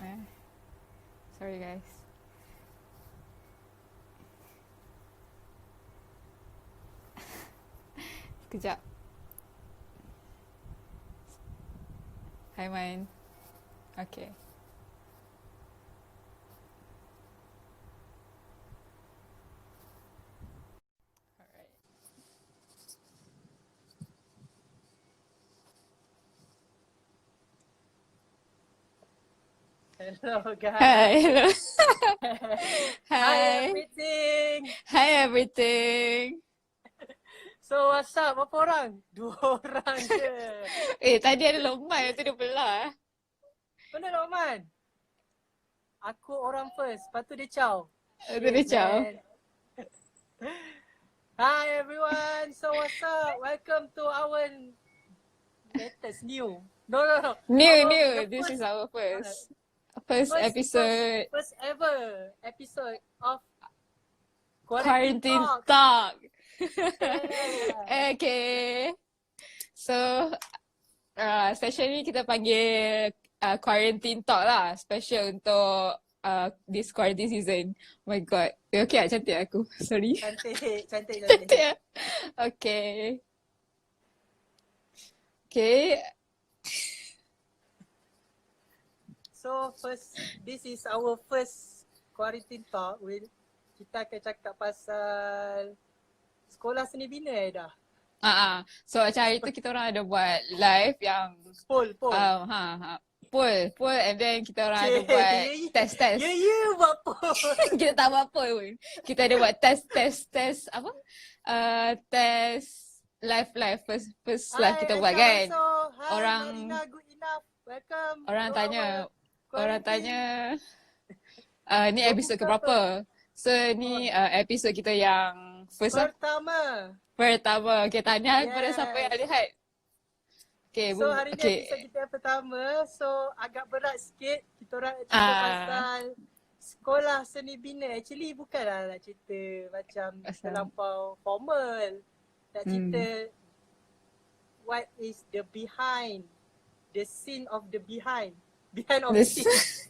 eh. Sorry guys. Sekejap. Hai Main. Okay. Alright. Hello Hi, guys. hello. Hi Hi. everything. Hi everything. So what's up? Berapa orang? 2 orang je. Tadi ada Lokman tu dia belah. Mana Rahman? Aku orang first. Lepas tu dia caw. Tu dia Shit caw. man. Hi everyone. So what's up? Welcome to our latest new. No. New. This is our first episode. First ever episode of Quarantine Talk. Talk. Yeah. Okay. So, session ni kita panggil Quarantine Talk lah. Special untuk this quarantine season. Oh my god. Okay tak cantik aku? Sorry. Cantik. Cantik lah. Okay. Okay. So this is our first quarantine talk. Kita akan cakap pasal sekolah seni bina dah. So macam hari tu kita orang ada buat live yang Poll. poll and then kita orang ada buat test. Buat poll. Kita tak buat poll pun. Kita ada buat test apa? Test live first live kita buat kan. Hi, Orang- Marina, good enough. Welcome. Orang to tanya our quarantine. ni episod ke berapa? So ni episod kita yang first lah. Pertama. Okay, tanya kepada siapa yang lihat. Okay, So hari ni episod kita yang pertama. So agak berat sikit. Kita orang nak cerita pasal sekolah seni bina. Actually bukanlah nak cerita macam terlampau formal. Nak cerita what is the behind. The scene of the behind. Behind of the scene.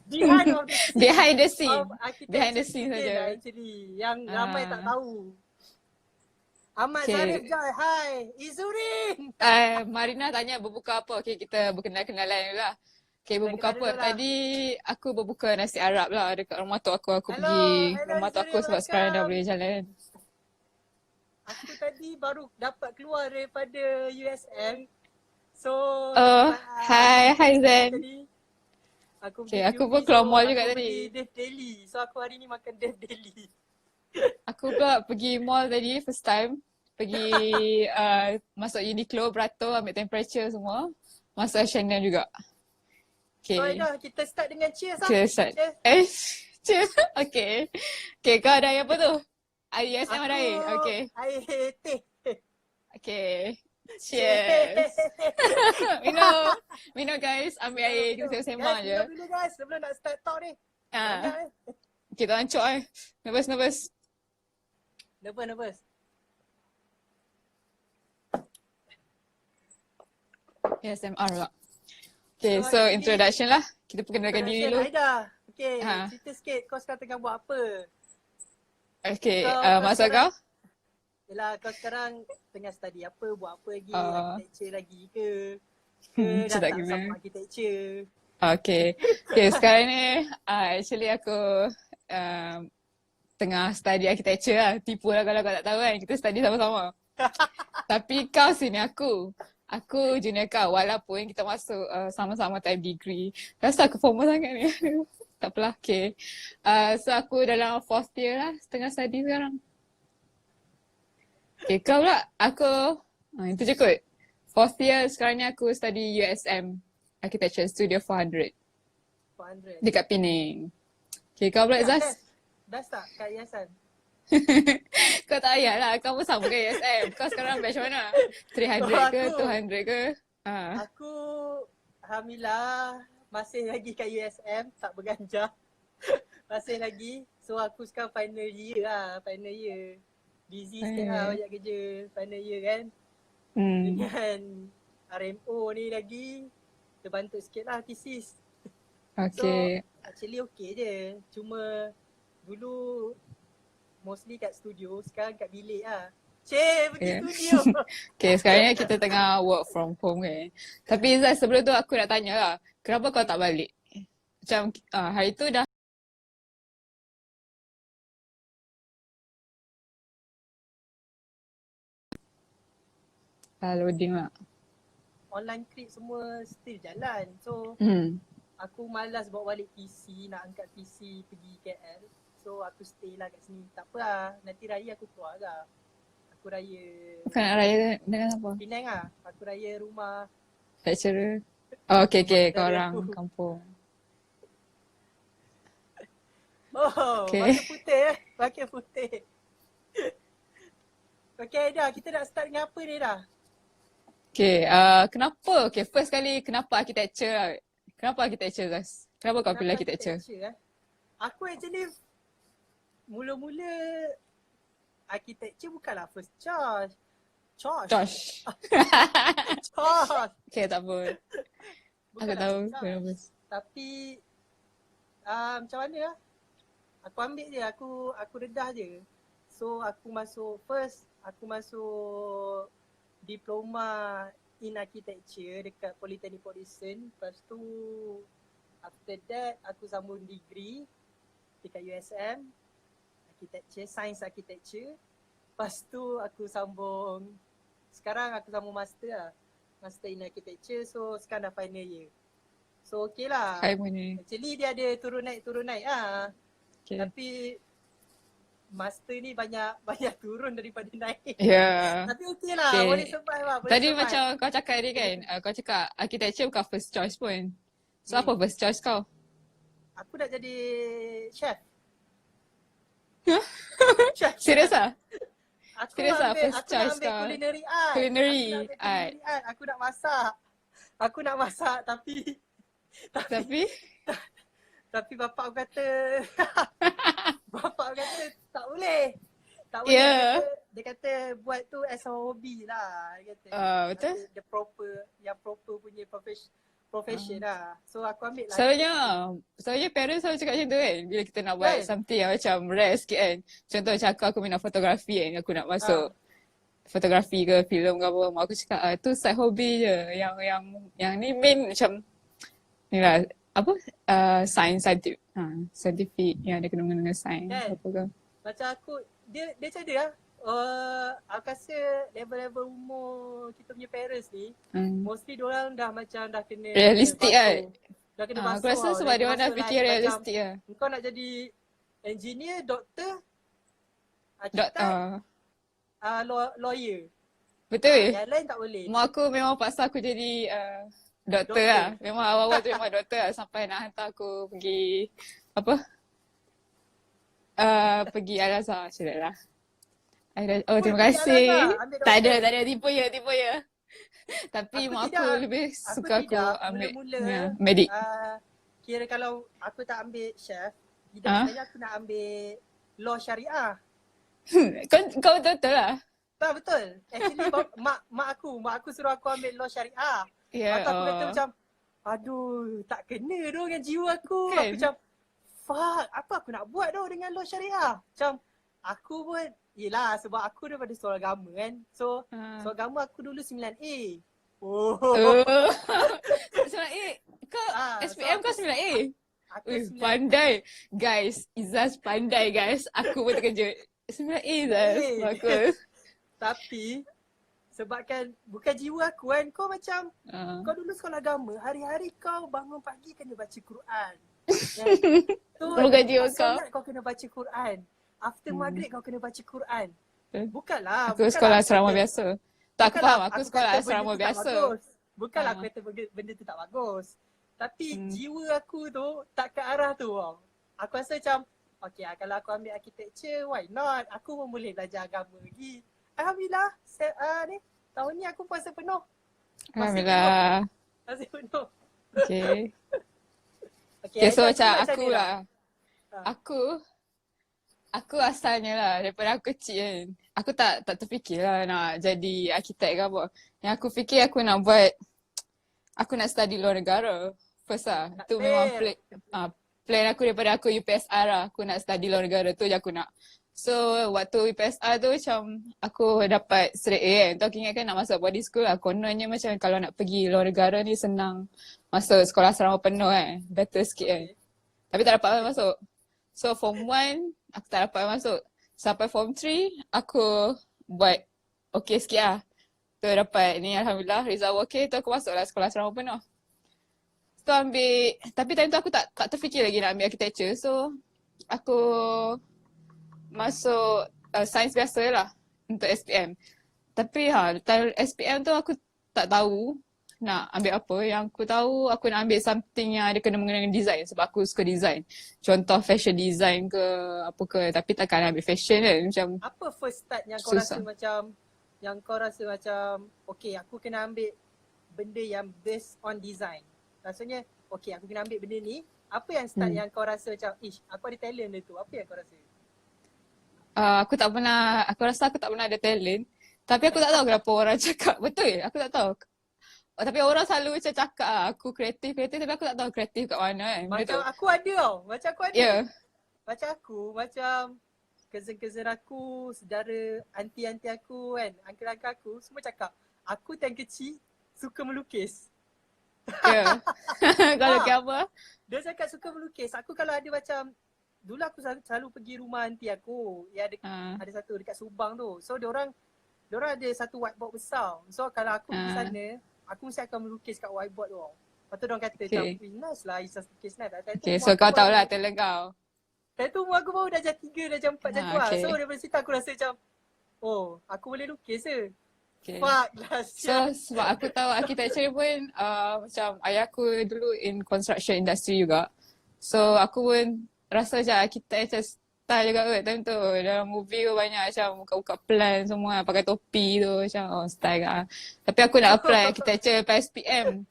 Behind the scene. Of Behind the architecture scene student saja. lah actually. Yang ramai tak tahu. Ahmad Okay. Zarif Jai, hi. Izurin. Marina tanya berbuka apa. Okay, kita berkenal-kenalan dulu lah. Okay, berbuka apa? Kenal-kenalan dulu lah. Tadi aku berbuka nasi Arab lah dekat rumah tok aku. Aku Hello, pergi hello, rumah tok aku Zuri, sebab sekarang dah welcome. boleh jalan. Aku tadi baru dapat keluar daripada USM. So Hi Zen. tadi aku Okay, pergi aku QP, pun keluar mall aku juga pergi tadi. Dev Daily. So aku hari ni makan Dev Daily. Aku pula pergi mall tadi first time. Pergi masuk Uniqlo, Berato, ambil temperature semua. Masuk H&M juga. Okay. So dah kita start dengan cheers lah. Okay, start. Cheers. Cheers. Okay. Okay, kau ada air apa tu? Air USM ada air? Okay. Air teh. Okay. Cheers. Minum guys. Ambil air. Kita sembang Guys, je. minum dulu guys sebelum nak start talk ni. Banyak Kita hancur Nervous. Nervous. ASMR pula. Okay, So, so actually- introduction lah. Kita perkenalkan diri dulu. Aida. Okay, Ha. cerita sikit kau sekarang tengah buat apa? Okay, Kau maksud sekarang- kau? Yelah kau sekarang tengah study apa, buat apa lagi? Oh. Architecture lagi ke? Macam Dah tak tak kena. sama architecture? Okay. Okay, sekarang ni actually aku tengah study architecture lah. Tipu lah kalau kau tak tahu kan. Kita study sama-sama. Tapi kau sini aku. Aku junior kau walaupun kita masuk sama-sama type degree. Rasa aku formal sangat ni. Tak apalah. Okay. So aku dalam 4th year lah. Tengah study sekarang. Okay, kau pula. Aku, itu je kot. 4th year sekarang ni aku study USM. Architecture Studio 400. 400. Dekat Penang. Okay, kau pula Zaz? Dah start kat Yayasan? Kau tak payahlah, kau pun sama ke USM. Kau sekarang batch mana? 300 ke, Aku. 200 ke? Aku alhamdulillah masih lagi kat USM, tak berganjah. Masih lagi. So aku sekarang final year lah, final year. Busy sikit lah, banyak kerja final year kan. Dengan RMO ni lagi terbantu sikit lah thesis. Okay. Actually okay je. Cuma dulu mostly kat studio, sekarang kat bilik lah. Pergi Yeah. studio. Okay, sekarang ni kita tengah work from home kan. Tapi Izzat, sebelum tu aku nak tanya lah, kenapa kau tak balik? Macam hari tu dah loading lah. Online clip semua still jalan. So aku malas bawa balik PC, nak angkat PC pergi KL. So aku stay lah kat sini. Tak apa lah, nanti raya aku keluar lah. Aku raya Kau nak raya dengan apa? Penang lah. Aku raya rumah Lecturer? Oh, okay, kau dari orang aku. kampung. Oh, Okay. makin putih makin putih. Okay dah, kita nak start dengan apa ni dah? Okay, kenapa? Okay, first kali kenapa architecture lah? Kenapa architecture, Zaz? Kenapa kau pilih architecture? Aku actually mula-mula architecture bukanlah first choice. Josh. Choice. Okay, tak apa. Aku tahu kenapa. Tapi macam mana lah? Aku ambil je, aku redah je. So aku masuk diploma in architecture dekat Polytechnic Port Dickson. Lepas tu after that aku sambung degree dekat USM architecture, science architecture. Lepas tu sekarang aku sambung master lah. Master in architecture, so sekarang dah final year. So okay lah. Actually dia ada turun naik lah. Okay. Tapi master ni banyak turun daripada naik. Yeah. Tapi okay lah, boleh survive lah. Tadi macam kau cakap tadi kan, kau cakap architecture bukan first choice pun. So apa first choice kau? Aku nak jadi chef. Serius lah? Serius lah, first choice kau? Culinary art. Culinary art. Aku nak masak tapi bapak aku kata tak boleh. Yeah. Dia kata buat tu as a hobby lah. Dia kata betul? Dia proper punya profession lah. So aku ambil lah. Selalunya parents selalu cakap macam tu kan. Bila kita nak buat something yang macam rare sikit kan. Contoh macam aku minat fotografi kan. Aku nak masuk fotografi ke filem ke apa. Mak aku cakap tu side hobby je. Yang ni main macam ni lah. Apa? Scientific yang ada kena-mengena dengan science. Apa ke. Macam aku, dia macam dia lah. Aku rasa level-level umur kita punya parents ni, mostly diorang dah macam dah kena realistik kan? Dah kena basuh. Aku rasa sebab diorang dah fikir realistik lah. Kau nak jadi engineer, doktor, arkitek, lawyer. Betul. Yang lain tak boleh. Mak aku memang paksa aku jadi doktor lah. Memang awal-awal tu memang doktor lah. Sampai nak hantar aku pergi apa? Pergi Al-Azhar macam tu lah. Terima kasih. Tak ada tipu ya. Tapi mak aku lebih suka aku ambil medik. Kira kalau aku tak ambil chef, saya aku nak ambil law syariah. Kau betul lah. Tak betul. Actually mak aku suruh aku ambil law syariah. Yeah, aku kata macam aduh tak kena doh dengan jiwa aku. Aku macam fuck, apa aku nak buat doh dengan law syariah? Macam aku pun yelah sebab aku daripada sekolah agama kan. So sekolah agama aku dulu 9A. Oh. 9A. Kau SPM kau 9A? Pandai. Guys, Izzaz pandai guys. Aku pun terkejut. 9A Izzaz. Bagus. Tapi sebabkan bukan jiwa aku kan. Kau macam kau dulu sekolah agama, hari-hari kau bangun pagi kena baca Quran. Bukan jiwa kau. Kau kena baca Quran. After maghrib kau kena baca Quran. Bukanlah. Aku sekolah asrama biasa. Tak, aku faham. Aku sekolah asrama biasa. Bukanlah aku kata benda tu tak bagus. Tapi jiwa aku tu tak ke arah tu. Aku rasa macam, okay kalau aku ambil architecture, why not? Aku pun boleh belajar agama lagi. Alhamdulillah, tahun ni aku puasa penuh. Alhamdulillah. Masih penuh. Okay, so macam aku lah. Aku asalnya lah daripada aku kecil kan. Aku tak terfikir lah nak jadi arkitek ke apa. Yang aku fikir aku nak study luar negara. First lah. Tu memang plan aku daripada aku UPSR lah. Aku nak study luar negara tu je aku nak. So waktu UPSR tu macam aku dapat straight A kan. Tu aku ingat kan nak masuk boarding school lah. Kononnya macam kalau nak pergi luar negara ni senang masuk sekolah asrama penuh kan. Better sikit kan. Tapi tak dapat masuk. So form 1 aku tak dapat masuk. Sampai form 3 aku buat okay sikit lah. Tu dapat ni Alhamdulillah result okay. Tu aku masuk lah sekolah asrama penuh. Tu ambil, tapi time tu aku tak terfikir lagi nak ambil architecture. So aku masuk sains biasa lah untuk SPM. Tapi time SPM tu aku tak tahu nak ambil apa. Yang aku tahu aku nak ambil something yang ada kena mengenai design sebab aku suka design. Contoh fashion design ke apa ke. Tapi takkan ambil fashion kan macam Apa first start yang kau susah. rasa macam, yang kau rasa macam okay aku kena ambil benda yang based on design. Maksudnya okay aku kena ambil benda ni. Apa yang start yang kau rasa macam ish aku ada talent dia tu. Apa yang kau rasa? Aku tak pernah, aku rasa aku tak pernah ada talent. Tapi aku tak tahu kenapa orang cakap. Betul, aku tak tahu. Tapi orang selalu macam cakap aku kreatif tapi aku tak tahu kreatif kat mana kan. Macam aku ada tau. Macam aku ada. Ya. Macam cousin-cousin aku, saudara, aunty-aunty aku kan, uncle-uncle aku semua cakap aku time kecil suka melukis. Ya. Kalau ke apa? Dia cakap suka melukis. Aku kalau ada macam dulu aku selalu pergi rumah aunty aku yang ada satu dekat Subang tu. So diorang ada satu whiteboard besar. So kalau aku pergi sana, aku mesti akan melukis kat whiteboard tu. Lepas tu diorang kata macam, nice lah Izzah lukis nice. Okay, so kau tahulah talent kau. Time tu umur aku baru darjah 3, darjah 4 macam tu lah. So daripada situ aku rasa macam, oh aku boleh lukis ke? Okay. Fuck lah So sebab aku tahu architecture pun macam ayah aku dulu in construction industry juga. So aku pun rasa macam architect macam style juga kot time tu. Dalam movie pun banyak macam buka-buka plan semua pakai topi tu macam style kan. Tapi aku nak apply architecture PSPM.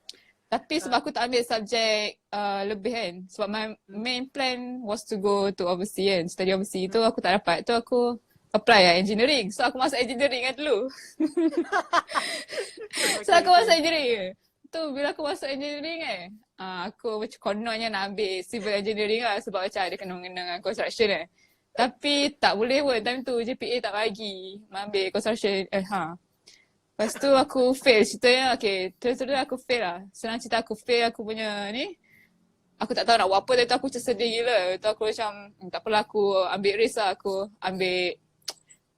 Tapi sebab aku tak ambil subjek lebih kan. Sebab my main plan was to go to overseas kan. Study overseas tu aku tak dapat. Tu aku apply lah engineering. So aku masuk engineering kan dulu. So aku masuk engineering. Tu bila aku masuk engineering aku macam kononnya nak ambil civil engineering lah. Sebab macam ada kena-mengena dengan construction kan. Tapi tak boleh pun time tu GPA tak bagi ambil construction. Lepas tu aku fail ceritanya. Okay, terus aku fail lah. Senang cerita aku fail aku punya ni. Aku tak tahu nak buat apa. Tapi tu aku macam sedih gila. Tu aku macam tak apalah aku ambil risk lah. Aku ambil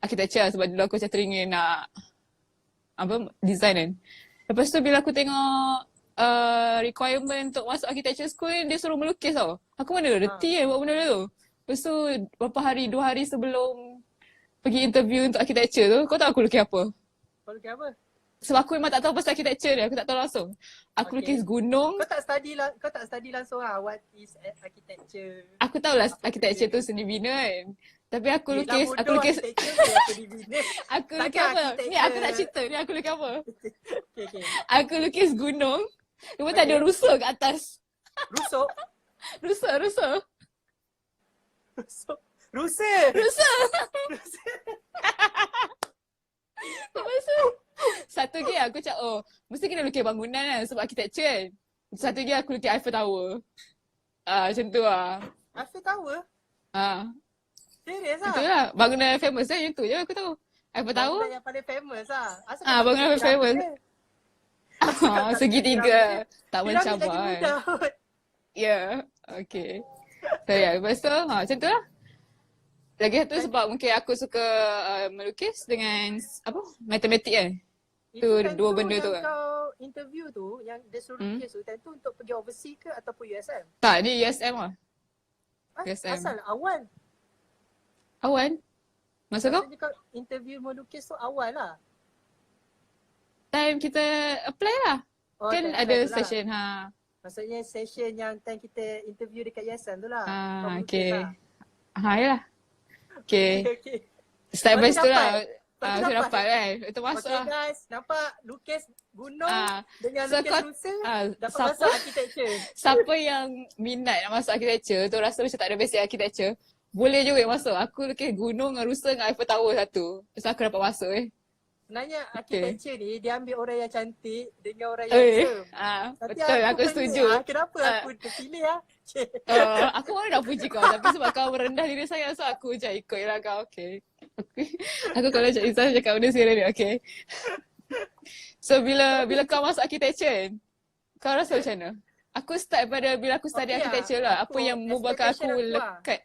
architecture sebab dulu aku macam teringin nak design kan. Lepas tu bila aku tengok requirement untuk masuk architecture school ni, dia suruh melukis tau. Aku mana reti buat benda tu. Lepas tu 2 hari sebelum pergi interview untuk architecture tu, kau tahu aku lukis apa? Kau lukis apa? Sebab aku memang tak tahu pasal architecture dia, aku tak tahu langsung. Aku lukis gunung. Kau tak study langsung lah what is architecture. Aku tahu lah architecture tu seni bina kan. Tapi aku lukis aku lukis apa? Ni aku nak cerita ni aku lukis apa? Okay. Aku lukis gunung. Lepas tu ada rusa kat atas. Rusuk? Rusa. Rusa! Lepas tu satu lagi aku cakap mesti kena lukis bangunan kan sebab architecture kan. Satu lagi aku lukis Eiffel Tower. Macam tu lah. Eiffel Tower? Serius lah? Betul lah. Bangunan famous lah yang tu je aku tahu. Eiffel Tower. Bangunan yang paling famous lah. Bangunan famous. Segitiga. Tak mencabar kan. Ya. Okay. So lepas tu macam tu lah. Lagi satu sebab mungkin aku suka melukis dengan matematik kan. Tu dua benda tu kan. Kau interview tu yang dia suruh lukis tu, time tu untuk pergi overseas ke ataupun USM? Tak, ni USM lah. USM. Asal awal? Masa kau? Maksudnya kau interview melukis tu awal lah? Time kita apply lah. Kan ada session Maksudnya session yang time kita interview dekat USM tu lah. Okay. Yalah. Okay. Step by step lah. Aku dapat kan. Itu masuk lah. Okay guys, nampak lukis gunung dengan lukis rusa dapat masuk architecture. Siapa yang minat nak masuk architecture tu rasa macam tak ada basic architecture, boleh juga masuk. Aku lukis gunung dengan rusa dengan Eiffel Tower satu. So aku dapat masuk sebenarnya Okay. architecture ni dia ambil orang yang cantik dengan orang yang handsome. Tapi Betul, aku pelik setuju. kenapa Ah, aku terpilih Cik. aku baru nak puji kau tapi sebab kau merendah diri saya so aku macam ikut je lah kau. Okay. Aku kalau cakap Izzah cakap benda serius ni. Okay. So bila kau masuk architecture kan, kau rasa macam mana? Aku start pada bila aku study Okay architecture lah. Apa aku yang membuatkan expectation aku aku lekat?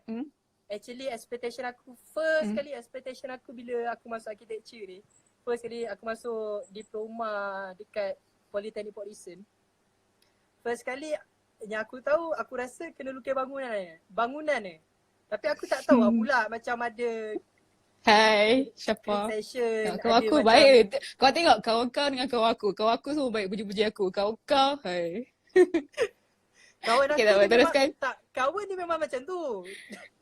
Actually expectation aku first Hmm. kali expectation aku bila aku masuk architecture ni. First kali aku masuk diploma dekat Polytechnic Port Dickson. First kali yang aku tahu aku rasa kena lukis bangunan ni. Tapi aku tak tahu pula macam ada Hai, street siapa? session, Kawan ada aku macam baik. Kau tengok kawan kau dengan kawan aku. Kawan aku semua baik puji-puji aku. Kawan kau, hai. kawan Okay, aku tak apa. ni memang Teruskan. tak, kawan ni memang macam tu.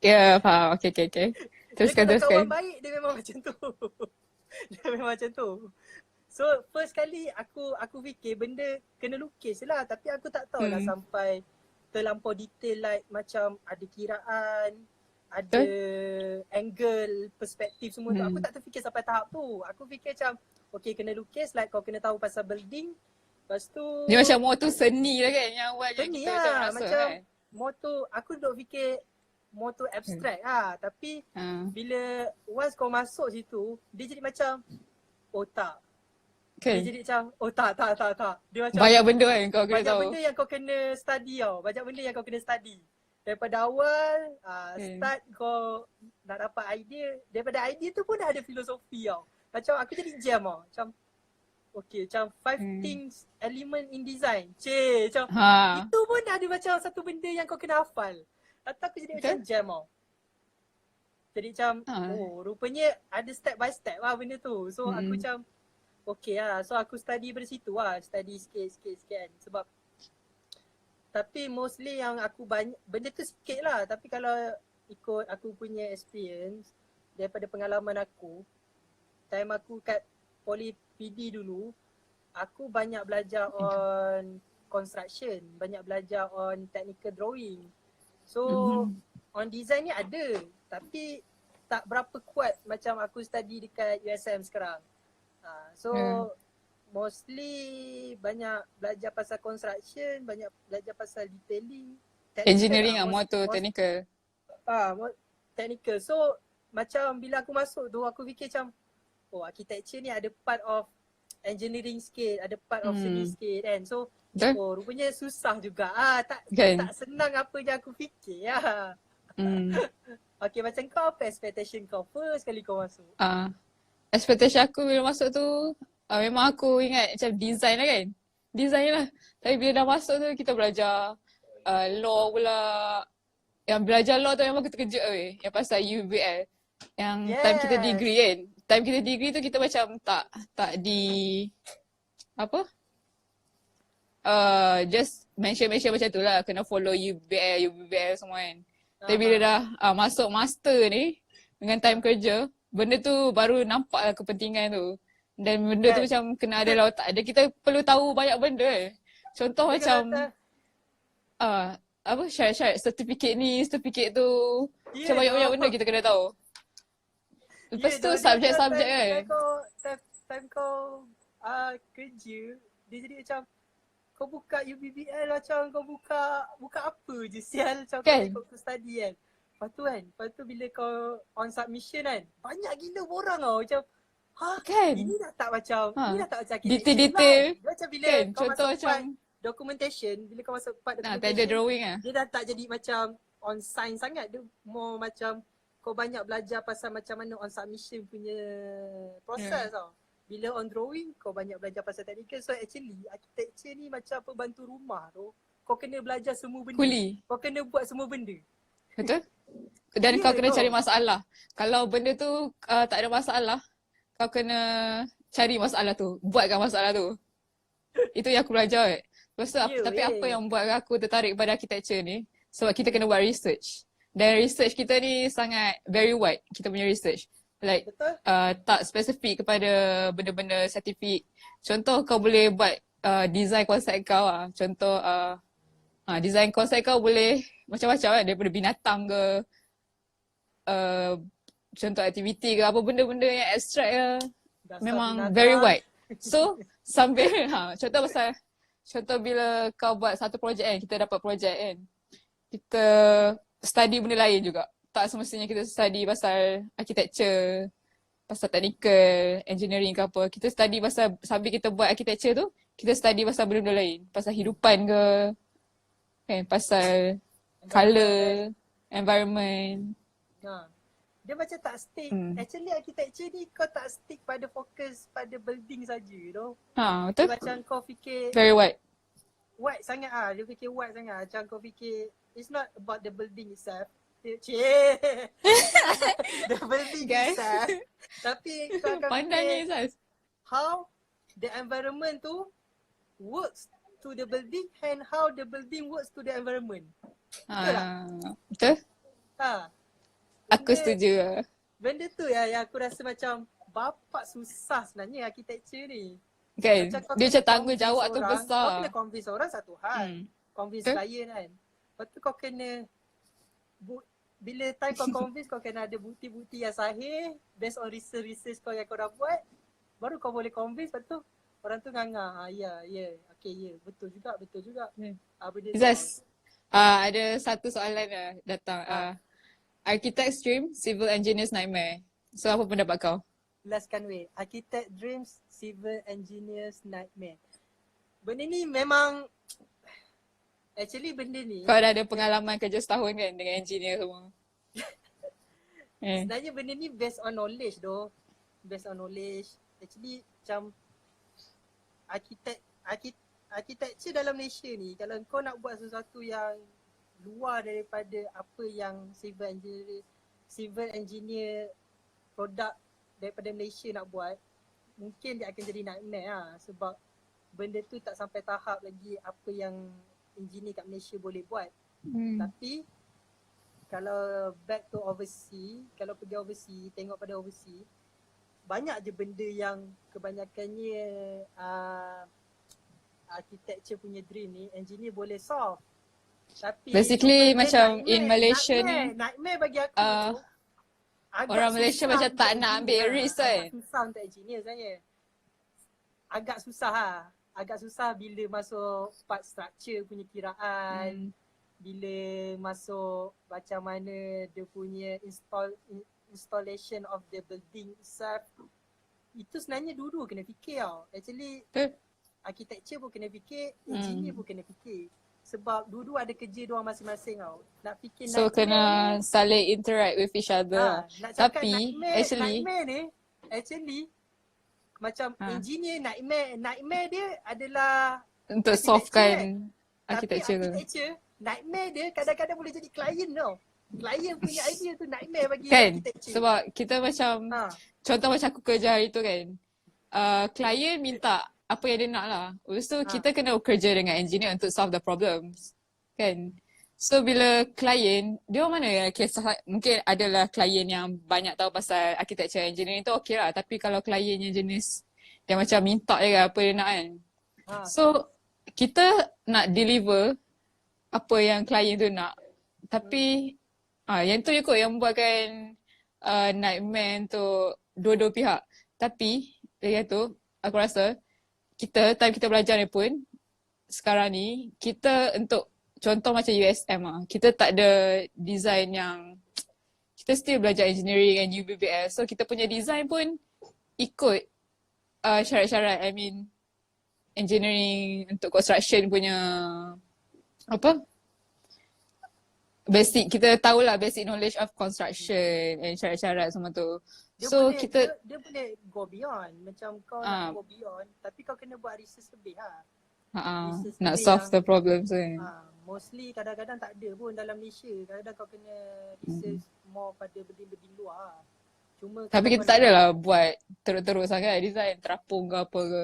Ya, faham. Okay. Dia Teruskan. kalau kawan baik dia memang macam tu. Dia memang macam tu. So first kali aku fikir benda kena lukis lah, tapi aku tak tahulah sampai terlampau detail like macam ada kiraan, ada angle, perspektif semua tu. Aku tak terfikir sampai tahap tu. Aku fikir macam okay kena lukis like kau kena tahu pasal building. Lepas tu Dia macam more tu seni lah kan yang awal yang seni kita macam lah, rasa macam kan. more tu aku duk fikir more tu abstract lah. Tapi bila once kau masuk situ, dia jadi macam oh tak. Dia Okay. jadi macam oh tak. Dia macam Banyak benda kan kau kena banyak tahu. benda yang kau kena study tau. Banyak benda yang kau kena study. Daripada awal start kau nak dapat idea. Daripada idea tu pun dah ada filosofi tau. Macam aku jadi jam tau. Macam okay, macam 5 things element in design. Macam itu pun dah ada macam satu benda yang kau kena hafal. Lepas aku jadi macam jam tau. Jadi macam oh rupanya ada step by step lah benda tu. So aku macam okay lah. So aku study dari situ lah. Study sikit kan. Sebab tapi mostly yang aku banyak benda tu sikit lah. Tapi kalau ikut aku punya experience daripada pengalaman aku, time aku kat Poly PD dulu, aku banyak belajar on construction, banyak belajar on technical drawing. So on design ni ada, tapi tak berapa kuat macam aku study dekat USM sekarang. So mostly banyak belajar pasal construction, banyak belajar pasal detailing. Engineering lah, more tu technical. Technical. So macam bila aku masuk tu aku fikir macam oh architecture ni ada part of engineering sikit, ada part of seni sikit kan. So oh rupanya susah juga. Tak senang apa je aku fikir lah. Okay, macam kau apa expectation kau first kali kau masuk? Expectation aku bila masuk tu memang aku ingat macam design lah kan. Design lah. Tapi bila dah masuk tu kita belajar law pula. Yang belajar law tu memang kita kejut yang pasal UBL. Yang time kita degree kan. Time kita degree tu kita macam tak di apa? Just mention macam tu lah. Kena follow UBL semua kan. Tapi bila dah masuk master ni dengan time kerja, benda tu baru nampak lah kepentingan tu. Dan benda tu macam kena ada lah otak. Dan kita perlu tahu banyak benda Contoh macam apa syarat-syarat sertifikat ni, sertifikat tu. Macam banyak-banyak benda kita kena tahu. Lepas tu subjek-subjek kan. Time kau kerja, dia jadi macam kau buka UBBL macam kau buka apa je sial macam kau ikut tu study kan. Lepas tu bila kau on submission kan, banyak gila orang tau macam ini dah tak macam ini dah tak macam detail-detail lah. Macam bila kan? kau Contoh masuk macam part documentation, bila kau masuk part documentation, tak ada drawing dia dah tak jadi macam on science sangat. Dia more macam kau banyak belajar pasal macam mana on submission punya proses tau. Bila on drawing, kau banyak belajar pasal technical. So actually, architecture ni macam pembantu rumah tu. Kau kena belajar semua benda. Kuli. Kau kena buat semua benda. Betul? Dan kau kena cari masalah. Kalau benda tu tak ada masalah, kau kena cari masalah tu. Buatkan masalah tu. Itu yang aku belajar. Lepas tu, tapi apa yang buat aku tertarik pada architecture ni, sebab kita kena buat research. Dan research kita ni sangat very wide, kita punya research. Like tak spesifik kepada benda-benda saintifik. Contoh kau boleh buat design konsep kau lah. Contoh design konsep kau boleh macam-macam kan. Daripada binatang ke, contoh aktiviti ke, apa benda-benda yang abstract ke. Dasar memang binatang. very wide. So sambil contoh bila kau buat satu projek kan, kita dapat projek kan, kita study benda lain juga. Tak semestinya kita study pasal architecture, pasal technical, engineering ke apa. Kita study pasal, sambil kita buat architecture tu, kita study pasal benda-benda lain. Pasal hidupan ke, kan, pasal colour, environment. Ha. Dia macam tak stick. Hmm. Actually architecture ni kau tak stick pada fokus pada building saja tu. Ha, Dia betul? macam kau fikir Very wide. wide sangat ah. Dia fikir wide sangat. Macam kau fikir it's not about the building itself. Cik. The building Guys. itself. Tapi kau akan Pandangnya fikir Izaz. how the environment tu works to the building and how the building works to the environment. Betul? Ha. Aku Benda- setuju lah. Benda tu yang aku rasa macam bapak susah sebenarnya architecture ni. Kan? kau Dia kena macam tanggungjawab convince tu orang, besar. Kau kena convince orang satu hal. Hmm. Convince Betul. klien kan. Lepas tu kau kena bila time kau convince kau kena ada bukti-bukti yang sahih based on research kau yang kau dah buat. Baru kau boleh convince, lepas tu orang tu nganga. Ya. Okay, betul juga. Hmm. Benda tu. Izaz, ada satu soalan datang. Architect stream, civil engineer's nightmare. So apa pendapat kau? Lastkan weh. Architect dreams, civil engineers nightmare. Benda ni memang actually benda ni Kau dah ada pengalaman kerja setahun kan dengan engineer semua? sebenarnya benda ni based on knowledge doh. Based on knowledge. Actually macam architecture dalam Malaysia ni, kalau kau nak buat sesuatu yang luar daripada apa yang civil engineer produk daripada Malaysia nak buat, mungkin dia akan jadi nightmare lah. Sebab benda tu tak sampai tahap lagi apa yang engineer kat Malaysia boleh buat. Tapi kalau back to overseas, kalau pergi overseas, tengok pada overseas, banyak je benda yang kebanyakannya architecture punya dream ni engineer boleh solve. Tapi Basically benda macam in Malaysia ni, nightmare bagi aku tu agak orang Malaysia susah macam tak untuk nak ambil engineer risk lah. kan? Agak susah untuk engineer sebenarnya. Agak susah lah. Agak susah bila masuk part structure punya kiraan. Bila masuk macam mana dia punya installation of the building itself. Itu sebenarnya dua-dua kena fikir tau. Actually architecture pun kena fikir, engineer pun kena fikir. Sebab dua-dua ada kerja diorang masing-masing tau. Nak fikir So nightmare kena ni, saling interact with each other. nak cakap Tapi nightmare ni actually macam engineer nightmare dia adalah untuk architecture solvekan Tapi architecture tu. architecture nightmare dia kadang-kadang boleh jadi klien tau. Klien punya idea tu nightmare bagi Kan? architecture. Sebab kita macam, contoh macam aku kerja hari tu kan, klien minta apa yang dia nak lah. Lepas tu kita kena kerja dengan engineer untuk solve the problems. Kan? So bila klien, dia mana yang kisah, mungkin adalah klien yang banyak tahu pasal architecture engineering tu okey lah. Tapi kalau klien yang jenis, dia macam minta je apa dia nak kan. So kita nak deliver apa yang klien tu nak. Tapi yang tu je kot yang membuatkan nightmare untuk dua-dua pihak. Tapi dari tu aku rasa time kita belajar ni pun sekarang ni kita untuk contoh macam USM kita tak ada design yang, kita still belajar engineering and UBBS. So kita punya design pun ikut syarat-syarat, I mean engineering untuk construction punya apa, basic, kita tahulah basic knowledge of construction and syarat-syarat semua tu. Dia So boleh, kita dia boleh go beyond. Macam kau nak go beyond, tapi kau kena buat research lebih lah. Research nak lebih solve yang, the problems kan. mostly kadang-kadang tak ada pun dalam Malaysia. Kadang-kadang kau kena research more pada benda-benda luar lah. Cuma Tapi kita tak adalah buat teruk-teruk sangat design terapung ke apa ke.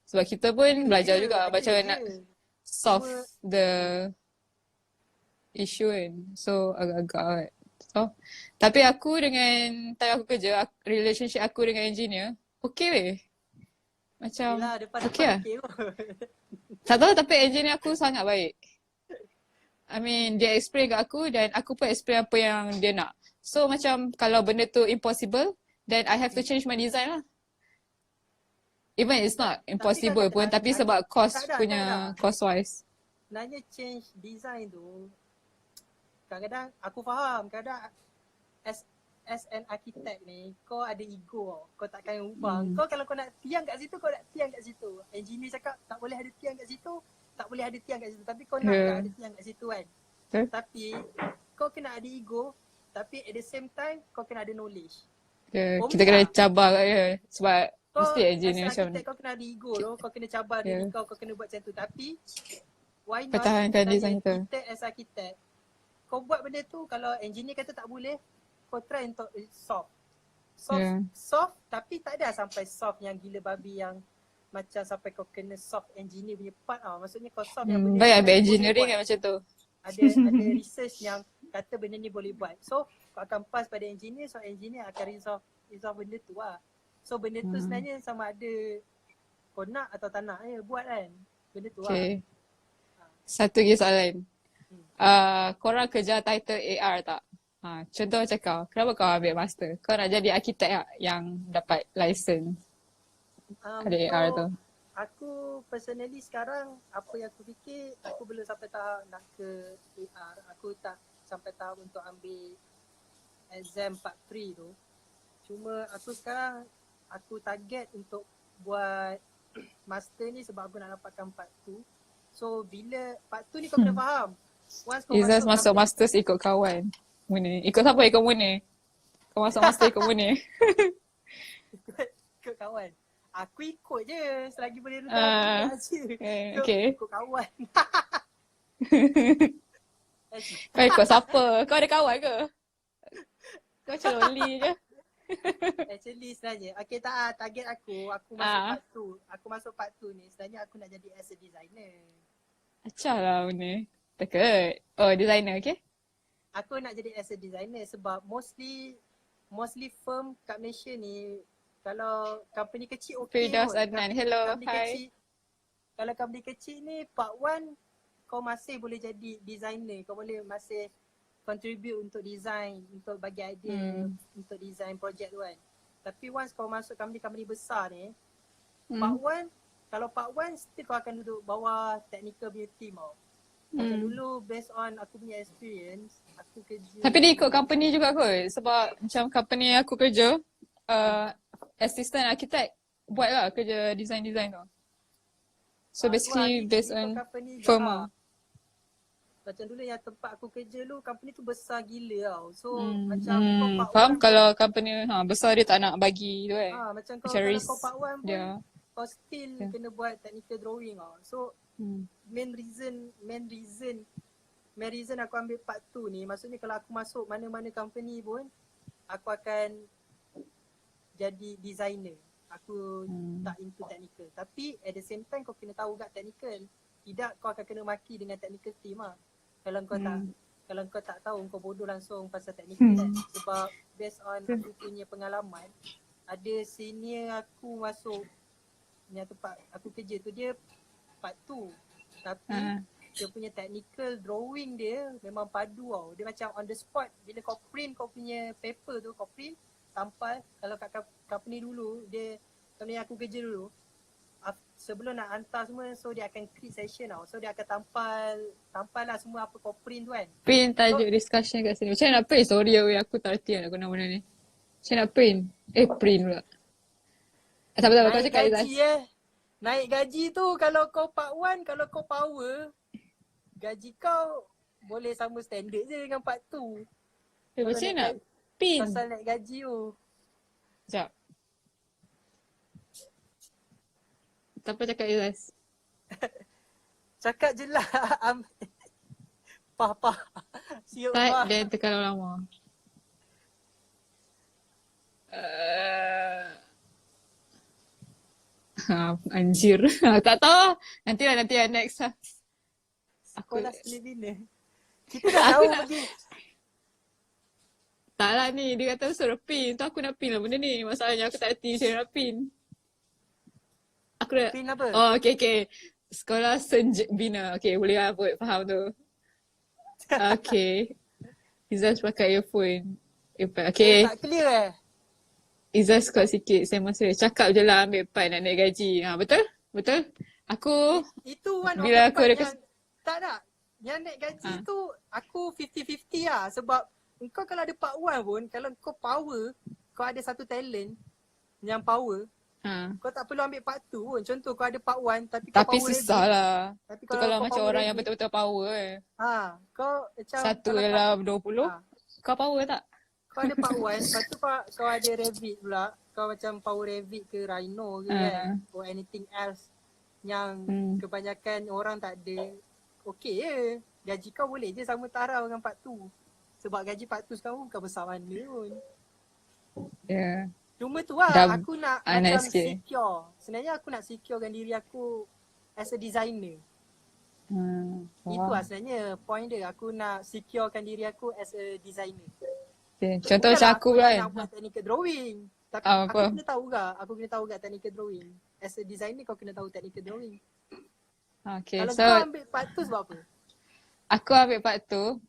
Sebab kita pun belajar juga macam nak solve the issue kan. So agak-agak so, tapi aku dengan time aku kerja, relationship aku dengan engineer okay weh. Macam okay lah. Tak tahu, tapi engineer aku sangat baik. I mean dia explain kat aku dan aku pun explain apa yang dia nak. So macam kalau benda tu impossible, then I have to change my design lah. Even it's not impossible pun, tapi sebab cost punya, cost wise. Sebenarnya change design tu, kadang-kadang aku faham, kadang as an architect ni, kau ada ego, kau takkan ubah. Kau kalau kau nak tiang kat situ, kau nak tiang kat situ. Engineer cakap tak boleh ada tiang kat situ, tak boleh ada tiang kat situ. Tapi kau nak tak ada tiang kat situ kan. Tapi kau kena ada ego, tapi at the same time kau kena ada knowledge. Kita kena cabar kat dia sebab mesti engineer macam architect kau kena ada ego tu, kau kena cabar diri kau kena buat macam tu. Tapi why not pertahankan design kita. Kita as architect, kau buat benda tu, kalau engineer kata tak boleh, kau try untuk soft. Soft tapi tak ada sampai soft yang gila babi yang macam sampai kau kena soft engineer punya part tau. Maksudnya kau soft yang benda baik ambil engineering kan macam tu. Ada research yang kata benda ni boleh buat. So kau akan pass pada engineer, so engineer akan resolve benda tu lah. So benda tu sebenarnya sama ada kau nak atau tak nak buat kan. Benda tu lah. Satu lagi soalan. Korang kejar title AR tak? Contoh macam kau, kenapa kau ambil master? Kau nak jadi arkitek yang dapat license ada AR tu? Aku personally sekarang, apa yang aku fikir, aku belum sampai tahap nak ke AR. Aku tak sampai tahap untuk ambil exam part 3 tu. Cuma aku sekarang, aku target untuk buat master ni sebab aku nak dapatkan part 2. So bila part 2 ni kau kena faham. Izzaz masuk masters ikut kawan. Munir. Ikut siapa? Ikut Munir. Kau masuk master ikut Munir. Ikut kawan. Aku ikut je selagi boleh redha aku je. Okay. Ikut kawan. Kau ikut siapa? Kau ada kawan ke? Kau macam lonely je. Actually sebenarnya, okay tak, target aku masuk part 2. Aku masuk part 2 ni, sebenarnya aku nak jadi as a designer. Acah lah Munir. Takut. Oh, designer, okay? Aku nak jadi as a designer sebab mostly firm kat Malaysia ni, kalau company kecil okey. Firdaus Adnan, hello, hi. Kalau company kecil ni, part 1 kau masih boleh jadi designer. Kau boleh masih contribute untuk design, untuk bagi idea, untuk design project tu kan. Tapi once kau masuk company besar ni, part 1, kalau part 1 still kau akan duduk bawah technical punya team tau. Macam dulu based on aku punya experience, aku kerja. Tapi dia ikut company juga kot. Sebab macam company aku kerja, assistant architect buat lah kerja design tu. So basically based on firm lah. Macam dulu yang tempat aku kerja dulu, company tu besar gila tau. So macam kau part 1. Faham kalau company besar dia tak nak bagi tu kan. Macam kau kalau kau part 1 pun, kau still kena buat technical drawing tau. So main reason aku ambil part 2 ni, maksudnya kalau aku masuk mana-mana company pun, aku akan jadi designer. Aku tak into technical. Tapi at the same time kau kena tahu kat technical. Tidak kau akan kena maki dengan technical team lah. Kalau kau tak tahu, kau bodoh langsung pasal technical kan. Sebab based on aku punya pengalaman, ada senior aku masuk yang tempat aku kerja tu, dia part 2. Tapi dia punya technical drawing dia memang padu tau. Dia macam on the spot. Bila kau print kau punya paper tu, kau print tampal. Kalau kat company dulu, company aku kerja dulu, sebelum nak hantar semua, so dia akan create session tau. So dia akan tampal lah semua apa kau print tu kan. Print tajuk discussion kat sini. Macam mana nak print? Sorry aku tak erti nak guna benda ni. Macam mana nak print? Print pula. Tak apa-apa kau cakap Izzaz. Naik gaji tu kalau kau part 1, kalau kau power, gaji kau boleh sama standard je dengan part 2. Macam mana nak pin? Pasal naik gaji tu. Sekejap. Tak apa cakap Izzaz. Cakap je lah. Pah. Siap pah. Dia tekan lama. Anjir. Tak tahu. Nanti next lah. Aku dah selebina. Kita dah tahu lagi. Tak lah ni. Dia kata suruh pin. Tu aku nak pin lah benda ni. Masalahnya aku tak erti macam mana nak pin. Aku dah. Pin apa? Oh okay. Sekolah Bina. Okay boleh lah buat faham tu. Okay. Izzaz pakai earphone. Okay. Tak clear Izzah squat sikit sembang serius. Cakap je lah ambil part nak naik gaji. Ha, betul? Betul? Aku Itu one of the bila aku part ada yang tak. Yang naik gaji ha. tu aku 50-50 lah. Sebab kau kalau ada part 1 pun, kalau kau power, kau ada satu talent yang power, Ha. kau tak perlu ambil part 2 pun. Contoh kau ada part 1 tapi kau Tapi power susah rabbit. lah. Tapi Tu kalau kau macam power orang yang rabbit, betul-betul power kau macam Satu kalau tak, dalam 20, kau power tak? kau ada part 1, lepas tu kau ada rabbit pula. Kau macam power rabbit ke rhino ke kan, or anything else yang kebanyakan orang tak ada. Okay je, gaji kau boleh je sama tarau dengan part 2. Sebab gaji part 2 sekarang bukan besar mana pun. Ya. Cuma tu lah, Dah aku nak naik macam sikit. secure. Sebenarnya aku nak securekan diri aku as a designer. Itu lah sebenarnya point dia. Aku nak securekan diri aku as a designer. Okay. Contoh macam aku lah kan. nak buat technical drawing. Tapi Apa? aku kena tahu juga technical drawing. As a designer kau kena tahu technical drawing. Okay, Kalau so kau ambil part tu sebab apa? aku ambil part tu.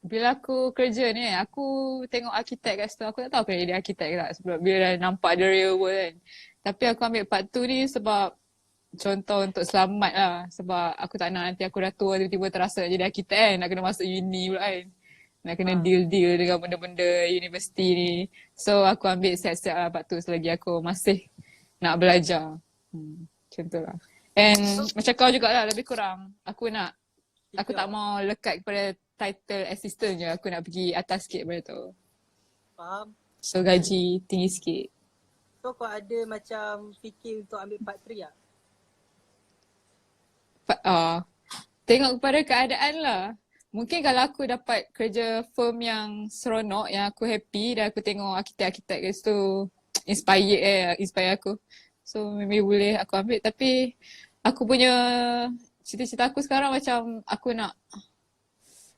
Bila aku kerja ni, aku tengok arkitek kat situ. Aku tak tahu aku nak jadi arkitek ke tak sebab bila dah nampak the real world kan. Tapi aku ambil part tu ni sebab contoh untuk selamat lah. Sebab aku tak nak nanti aku dah tua tiba-tiba terasa nak jadi arkitek kan. Nak kena masuk uni pula kan. Nak kena deal-deal dengan benda-benda universiti ni. So aku ambil siap-siap lah part tu selagi aku masih nak belajar. Macam tu lah. And macam kau jugalah lebih kurang. Aku tak mau lekat kepada title assistant je. Aku nak pergi atas sikit benda tu. Faham? So gaji tinggi sikit. So kau ada macam fikir untuk ambil part 3 tak? Tengok kepada keadaan lah. Mungkin kalau aku dapat kerja firm yang seronok, yang aku happy dan aku tengok arkitek-arkitek kat situ inspire aku. So maybe boleh aku ambil. Tapi aku punya cita-cita aku sekarang macam aku nak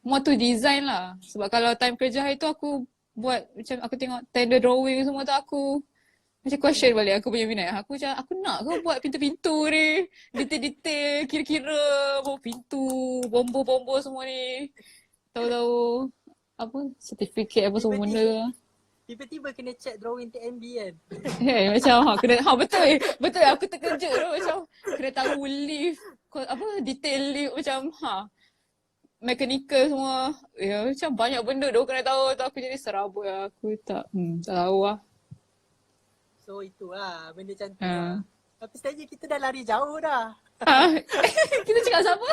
more to design lah. Sebab kalau time kerja hari tu aku buat macam aku tengok tender drawing semua tu aku macam question balik aku punya minat. Aku macam aku nak kau buat pintu-pintu ni. Detail-detail kira-kira bawa pintu, bombo-bombo semua ni. Tahu-tahu apa certificate apa semua benda. Tiba-tiba kena check drawing TMB kan? Macam betul betul aku terkejut tu macam kena tahu lift apa detail lift macam mechanical semua. Ya macam banyak benda tu kena tahu tu aku jadi serabut lah. Aku tak tahu lah. So itulah benda macam tu lah. Tapi sebenarnya kita dah lari jauh dah. Kita cakap sama.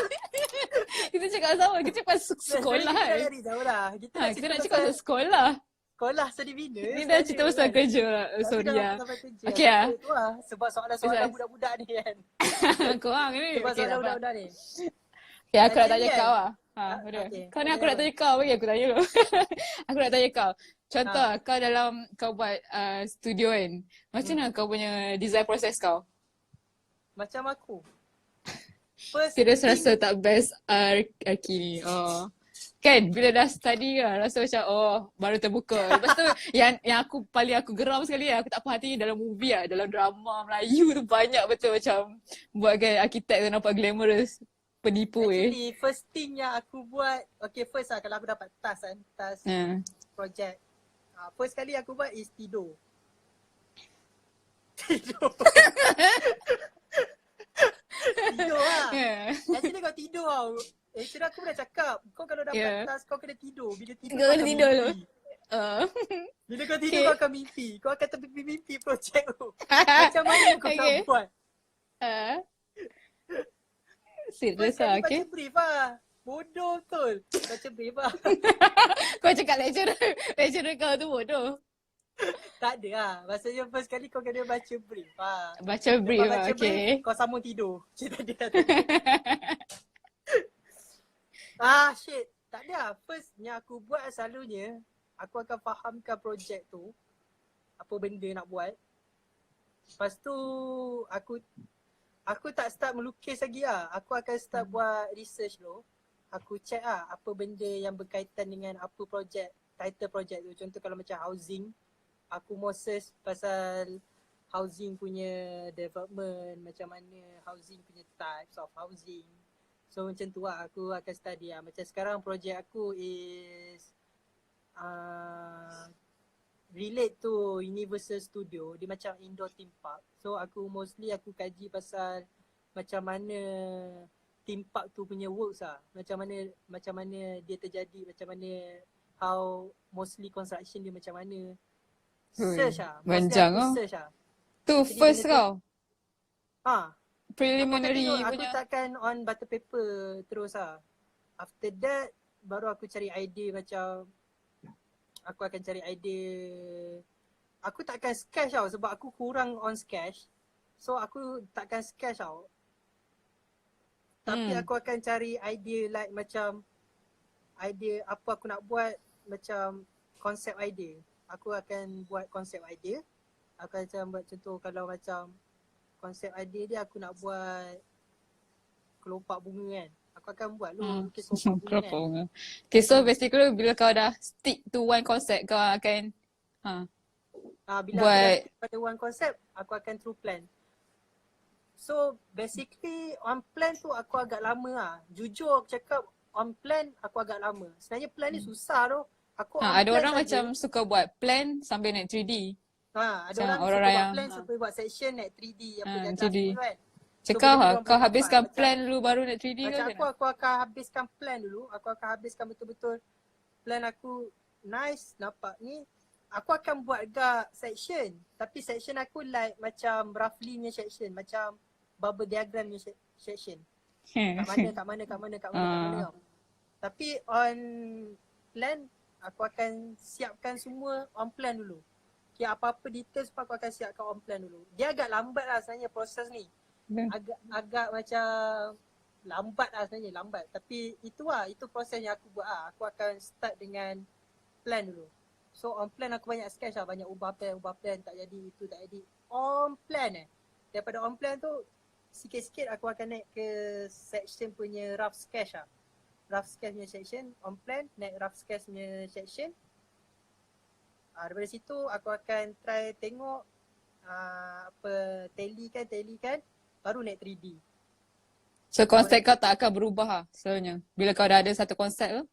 Kita cakap sama. Kita cakap sekolah Kita dah kan. lari jauh dah. Kita Nak cakap pasal sekolah. Sekolah seni bina. Ni dah cerita pasal kerja lah. Sorry lah. Okay lah. Itu lah. Sebab soalan-soalan budak-budak ni kan. Korang ni. Sebab soalan budak-budak ni. Okay aku nak tanya kau lah. Kau ni aku nak tanya kau. Bagi aku tanya dulu. Aku nak tanya kau. Contoh kau dalam kau buat studio kan. Macam mana kau punya design proses kau? Macam aku. Serius rasa tak best Arki ni. Kan bila dah study kan rasa macam baru terbuka. Lepas tu yang aku paling aku geram sekali aku tak puas hati dalam movie dalam drama Melayu tu banyak betul macam buatkan arkitek tu nampak glamorous. Penipu Actually, first thing yang aku buat, first lah kalau aku dapat task project. First kali aku buat is tidur. Tidur lah. Actually kau tidur tau. Actually aku pernah cakap, kau kalau dapat task kau kena tidur. Bila tidur kau akan mimpi. Bila kau tidur kau akan mimpi. Kau akan termimpi projek tu. Macam mana kau nak buat? Serius lah, baca brief lah. Bodoh betul. Baca brief lah. Kau cakap lecturer kau tu bodoh. Tak ada lah. Maksudnya first kali kau kena baca brief lah. Baca brief lah, okay. Kau sambung tidur. Cerita dia. Shit. Tak ada lah. First yang aku buat selalunya, aku akan fahamkan projek tu. Apa benda nak buat. Lepas tu, aku tak start melukis lagi lah. Aku akan start buat research dulu. Aku check lah apa benda yang berkaitan dengan apa projek, title projek tu. Contoh kalau macam housing, aku mau search pasal housing punya development, macam mana housing punya types of housing. So macam tu lah aku akan study lah. Macam sekarang projek aku is relate to Universal Studio, dia macam indoor theme park. So aku kaji pasal macam mana theme park tu punya works lah. Macam mana dia terjadi, macam mana how mostly construction dia macam mana. Search lah. Mostly Panjang aku lah. search lah. Tu Jadi first benda tu, kau. aku akan Preliminary tengok, aku punya. takkan on butter paper terus lah. After that, baru aku cari idea macam, aku akan cari idea. Aku takkan sketch tau sebab aku kurang on sketch. So aku takkan sketch tau. Tapi aku akan cari idea like macam, idea apa aku nak buat, macam konsep idea. Aku akan buat konsep idea. Aku akan buat contoh kalau macam konsep idea dia aku nak buat kelopak bunga kan. Aku akan buat lukis kelopak bunga Berapa kan. bunga. Okay, so basically bila kau dah stick to one concept, kau akan Bila aku dah buat stick pada one concept, aku akan through plan. So basically on plan tu aku agak lama lah. Jujur aku cakap on plan aku agak lama. Sebenarnya plan ni susah tu. Aku on ada plan orang saja. macam suka buat plan sambil naik 3D. Ada Macam orang suka orang buat yang plan, suka buat section naik 3D apa jagas 3D. semua kan. Cakap benda tu lah, dorang kau boleh habiskan dapat. plan dulu baru naik 3D ke Macam macam mana? aku akan habiskan plan dulu. Aku akan habiskan betul-betul plan aku nice, nampak ni. Aku akan buat gak section. Tapi section aku like macam roughly punya section. Macam bubble diagram punya section. Kat mana tau. Tapi on plan, aku akan siapkan semua on plan dulu. Okay, apa-apa details pun aku akan siapkan on plan dulu. Dia agak lambat lah sebenarnya proses ni. Agak macam lambat lah sebenarnya, lambat. Tapi itu proses yang aku buat lah. Aku akan start dengan plan dulu. So on plan aku banyak sketch lah, banyak ubah plan, tak jadi, itu tak jadi. On plan daripada on plan tu, sikit-sikit aku akan naik ke section punya rough sketch lah. Rough sketch punya section, on plan, naik rough sketch punya section. Daripada situ aku akan try tengok tally kan, baru naik 3D. So konsep kau tak akan berubah lah selalunya. Bila kau dah ada satu konsep tu,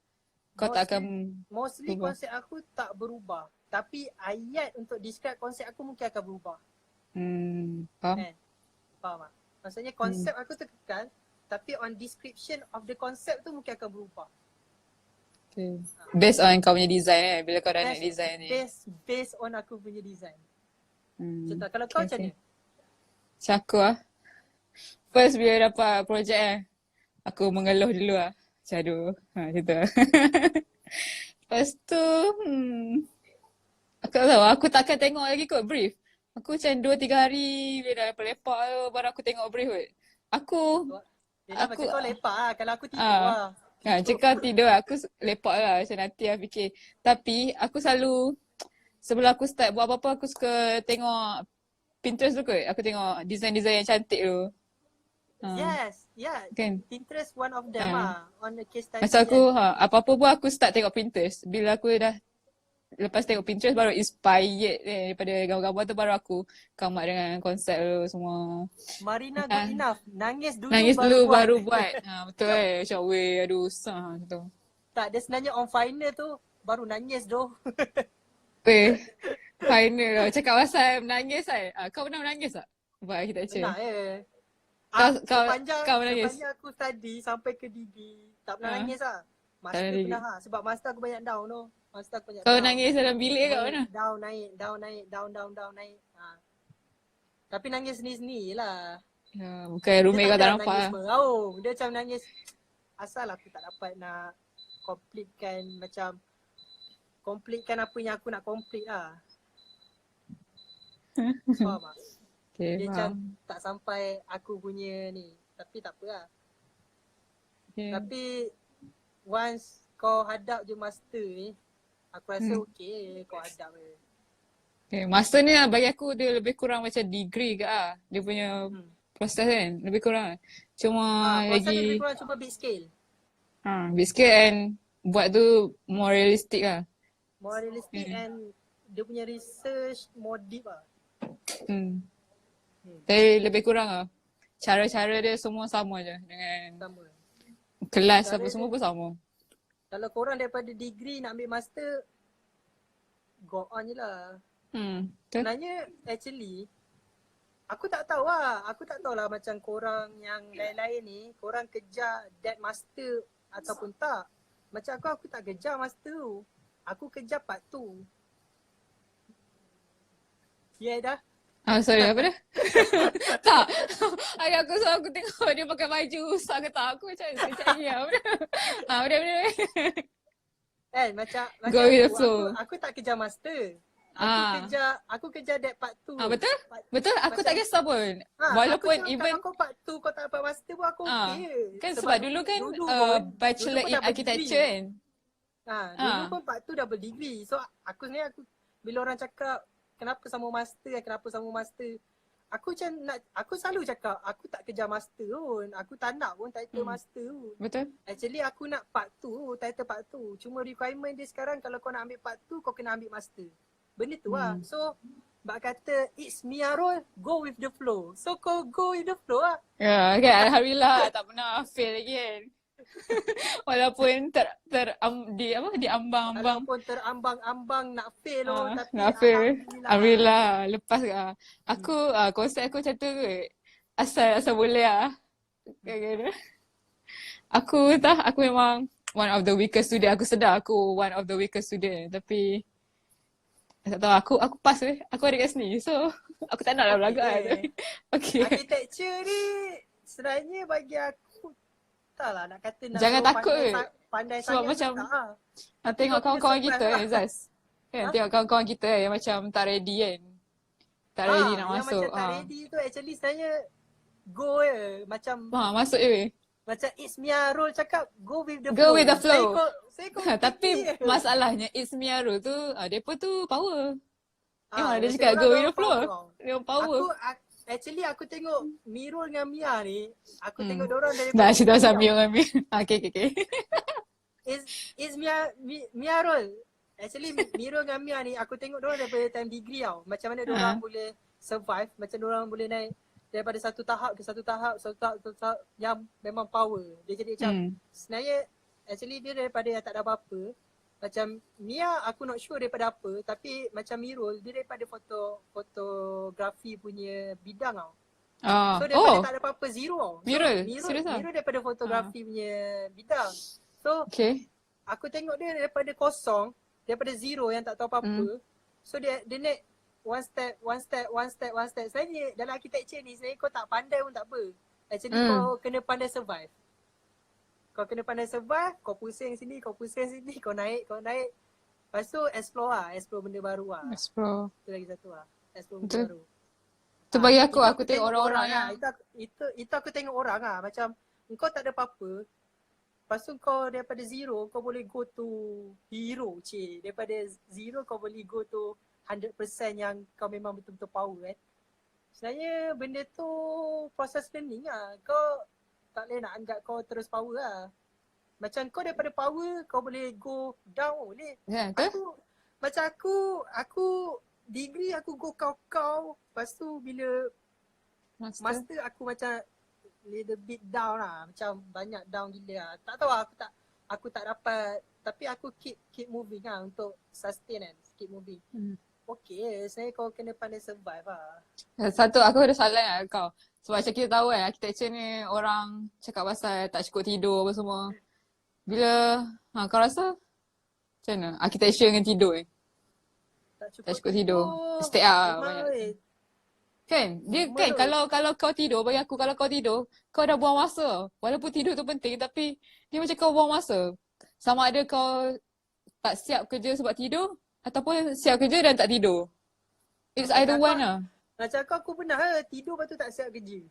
kau tak akan Mostly berubah. konsep aku tak berubah. Tapi ayat untuk describe konsep aku mungkin akan berubah. Faham? Faham tak? Maksudnya konsep aku kekal, tapi on description of the concept tu mungkin akan berubah. Okay. Based on kau punya design bila kau dah nak design ni. Based on aku punya design. Contoh, kalau kau macam mana? Macam aku lah. First bila dapat projek aku mengeluh dulu lah. Macam aduh, macam tu lah. Lepas tu, aku tak tahu, aku takkan tengok lagi kot brief. Aku macam 2-3 hari bila dah lepak-lepak tu, baru aku tengok brief kot. Yelah macam kau lepak lah, kalau aku tidur lah. Cakap tidur lah, aku lepak lah macam nanti lah fikir. Tapi aku selalu, sebelum aku start buat apa-apa, aku suka tengok Pinterest tu kot. Aku tengok design-design yang cantik tu. Yes, yeah. Kan? Pinterest one of them on the case study. Masa aku, apa-apa pun aku start tengok Pinterest. Bila aku dah lepas tengok Pinterest baru inspired daripada gambar-gambar tu, baru aku come up dengan konsep tu semua. Marina good enough. Nangis dulu baru buat. Betul macam weh aduh usah macam tu. Tak, dia sebenarnya on final tu baru nangis doh. Weh, final lah. Cakap pasal menangis kau pernah menangis tak? Buat architecture. Pernah Kau menangis? Sepanjang aku study sampai ke degree, tak pernah nangis lah. Master pernah lah. Sebab master aku banyak down tu. Kau nangis dalam bilik kat mana? Down, naik. Down, naik. Tapi nangis sendiri-sendiri lah. Bukan roommate kau tak nampak lah. Dia macam nangis. Asal aku tak dapat nak completekan apa yang aku nak complete lah. Faham tak? Okay, dia macam tak sampai aku punya ni. Tapi tak apa lah. Tapi once kau hadap je master ni, aku rasa okey kau hadap je. Okay, master ni lah bagi aku dia lebih kurang macam degree ke lah. Dia punya proses kan, lebih kurang. Cuma proses lagi lebih kurang cuma big scale. Big scale and buat tu more realistic lah. More realistic and dia punya research more deep lah. Tapi lebih kurang lah. Cara-cara dia semua sama je dengan sama. Kelas apa semua pun sama. Kalau korang daripada degree nak ambil master, go on je lah. Betul. Sebenarnya actually aku tak tahu lah. Aku tak tahu lah macam korang yang lain-lain ni, korang kejar that master ataupun tak. Macam aku tak kejar master tu. Aku kejar part tu. Ya dah. Sorry, apa dia? Tak. Hari aku tengok dia pakai baju sak ke tak. Aku macam cari apa dia. Apa dia. Macam Go with the flow. aku tak kejar master. Ah. Aku kejar that part tu. Betul? Betul, aku tak kisah pun. Walaupun Walaupun aku even kau part tu kau tak dapat master pun aku okey je. kan sebab dulu kan bachelor dulu pun in double architecture degree. kan. Dulu pun part tu double degree. So aku sebenarnya bila orang cakap kenapa sama master, aku macam aku selalu cakap aku tak kejar master pun. Aku tak nak pun title master tu. Betul. Actually aku nak part tu, title part tu. Cuma requirement dia sekarang kalau kau nak ambil part tu kau kena ambil master. Benda tu lah. So bak kata it's Mia role, go with the flow. So kau go with the flow lah. Ya, kan alhamdulillah tak pernah fail lagi kan. Walaupun diambang-ambang. Walaupun terambang-ambang nak fail tapi nak fail. Alhamdulillah lepas aku konsep aku macam tu kot. Asal boleh lah. Aku memang one of the weakest student. Aku sedar aku one of the weakest student. Tapi tak tahu aku pass aku ada kat sini. So aku tak nak lah belagak. Okay. Architecture ni sebenarnya bagi aku tak lah nak kata nak jangan takut pandai sebab sangat macam tak. Tengok kawan-kawan kita Zaz. Kan tengok kawan-kawan kita yang macam tak ready kan. Tak ready nak masuk. Yang macam tak ready tu actually sebenarnya go je. Macam masuk je. Macam it's Mia role cakap go with the flow. Go with the flow. Saya tapi masalahnya it's Mia role tu depa tu power. Memang dia cakap go with the flow. Dia power. Aku tengok Mirul dengan Mia ni, aku tengok diorang dari dah cerita pasal Mia dengan Mia. Okay. Is Mia role. Actually Mirul dengan Mia ni aku tengok diorang daripada time degree tau. Macam mana diorang boleh survive, macam diorang boleh naik daripada satu tahap ke satu tahap yang memang power. Dia jadi macam sebenarnya actually dia daripada yang tak ada apa-apa. Macam Mia aku not sure daripada apa, tapi macam Mirul dia daripada fotografi punya bidang tau. So daripada tak ada apa-apa zero tau. So, Mirul daripada fotografi punya bidang. So aku tengok dia daripada kosong, daripada zero yang tak tahu apa-apa. So dia naik one step. Sebenarnya dalam architecture ni sebenarnya kau tak pandai pun tak apa. Actually kau kena pandai survive. Kau kena pandai survive, kau pusing sini, kau naik. Lepas tu explore benda baru lah. Explore. Itu lagi satu lah. Explore benda baru. Tu bagi aku tengok orang-orang yang itu aku tengok orang lah. Macam kau tak ada apa-apa. Lepas tu kau daripada zero, kau boleh go to hero Daripada zero kau boleh go to 100% yang kau memang betul-betul power kan. Sebenarnya benda tu proses learning lah. Kau tak boleh nak anggap kau terus power lah. Macam kau daripada power kau boleh go down boleh. Macam aku degree aku go kau. Lepas tu bila master aku macam little bit down lah. Macam banyak down gila lah. Tak tahu lah aku tak dapat. Tapi aku keep moving lah untuk sustain kan. Keep moving. Okay, sebenarnya kau kena pandai survive lah. Satu aku ada soalan lah kau. Sebab macam kita tahu kan architecture ni orang cakap pasal tak cukup tidur apa semua. Bila kau rasa macam mana architecture dengan tidur tak cukup tidur. Stay up banyak. Kan? Dia kan kalau kau tidur, bagi aku kalau kau tidur, kau dah buang masa. Walaupun tidur tu penting tapi dia macam kau buang masa. Sama ada kau tak siap kerja sebab tidur ataupun siap kerja dan tak tidur. It's either one lah. Macam aku pernah tidur lepas tu tak siap kerja.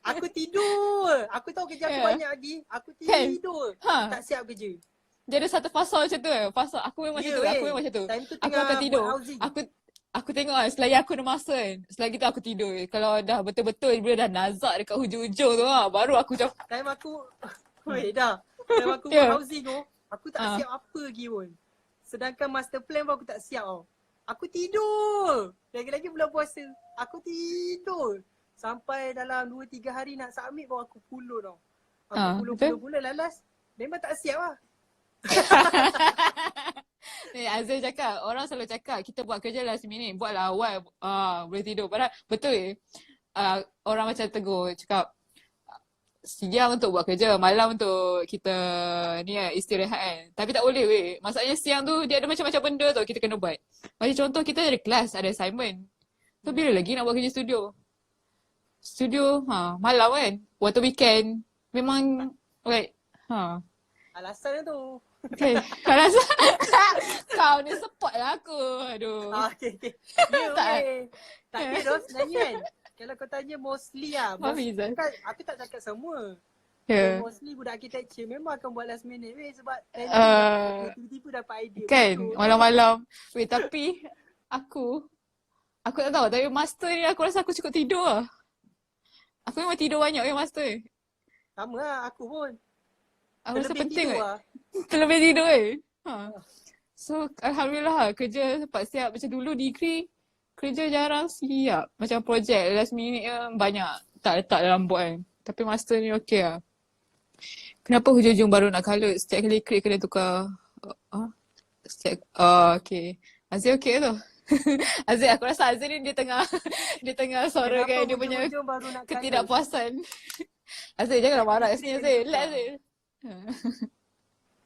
Aku tidur. Aku tahu kerja aku banyak lagi. Aku tidur. Tak siap kerja. Dia ada satu fasa macam tu Fasa aku memang macam tu. Aku memang macam tu. Aku akan tidur. Aku tengok selagi aku ada masa kan. Selagi tu aku tidur. Kalau dah betul-betul bila dah nazak dekat hujung-hujung tu baru aku macam. Time aku Time aku buat housing tu, aku tak siap apa lagi pun. Sedangkan master plan pun aku tak siap tau. Aku tidur. Lagi-lagi bulan puasa. Aku tidur. Sampai dalam 2-3 hari nak submit baru aku pulun tau. Aku pulun lalas. Memang tak siap lah. Azil cakap, orang selalu cakap kita buat kerja last minute, buatlah awal boleh tidur. Padahal betul orang macam tegur, cakap siang untuk buat kerja, malam untuk kita ni istirahat kan. Tapi tak boleh weh. Masalahnya siang tu dia ada macam-macam benda tu kita kena buat. Macam contoh kita ada kelas, ada assignment. So bila lagi nak buat kerja studio? Studio malam kan. Waktu weekend memang like Alasan tu. okay. Alasan kau ni support lah aku. Aduh. Okay. Ya weh. Tak kira sebenarnya kan. Kalau kau tanya mostly Izan? aku tak cakap semua. Yeah. Mostly budak architecture memang akan buat last minute weh sebab tiba-tiba dapat idea. Kan betul. malam-malam. Weh tapi aku tak tahu, tapi master ni aku rasa aku cukup tidur lah. Aku memang tidur banyak master. Sama lah aku pun. Aku rasa Terlebih penting tidur kot. lah. Terlebih tidur So Alhamdulillah kerja cepat siap. Macam dulu degree kerja jarang siap. Macam projek last minute banyak tak letak dalam board kan. Tapi master ni okey lah. Kenapa hujung-hujung baru nak colour? Setiap kali create kena tukar. Okay. Azil okey tu. Azil, aku rasa Azil ni dia tengah suara kan dia punya hujung-hujung baru nak ketidakpuasan. Azil janganlah marah kat sini Azil. Relax Azil.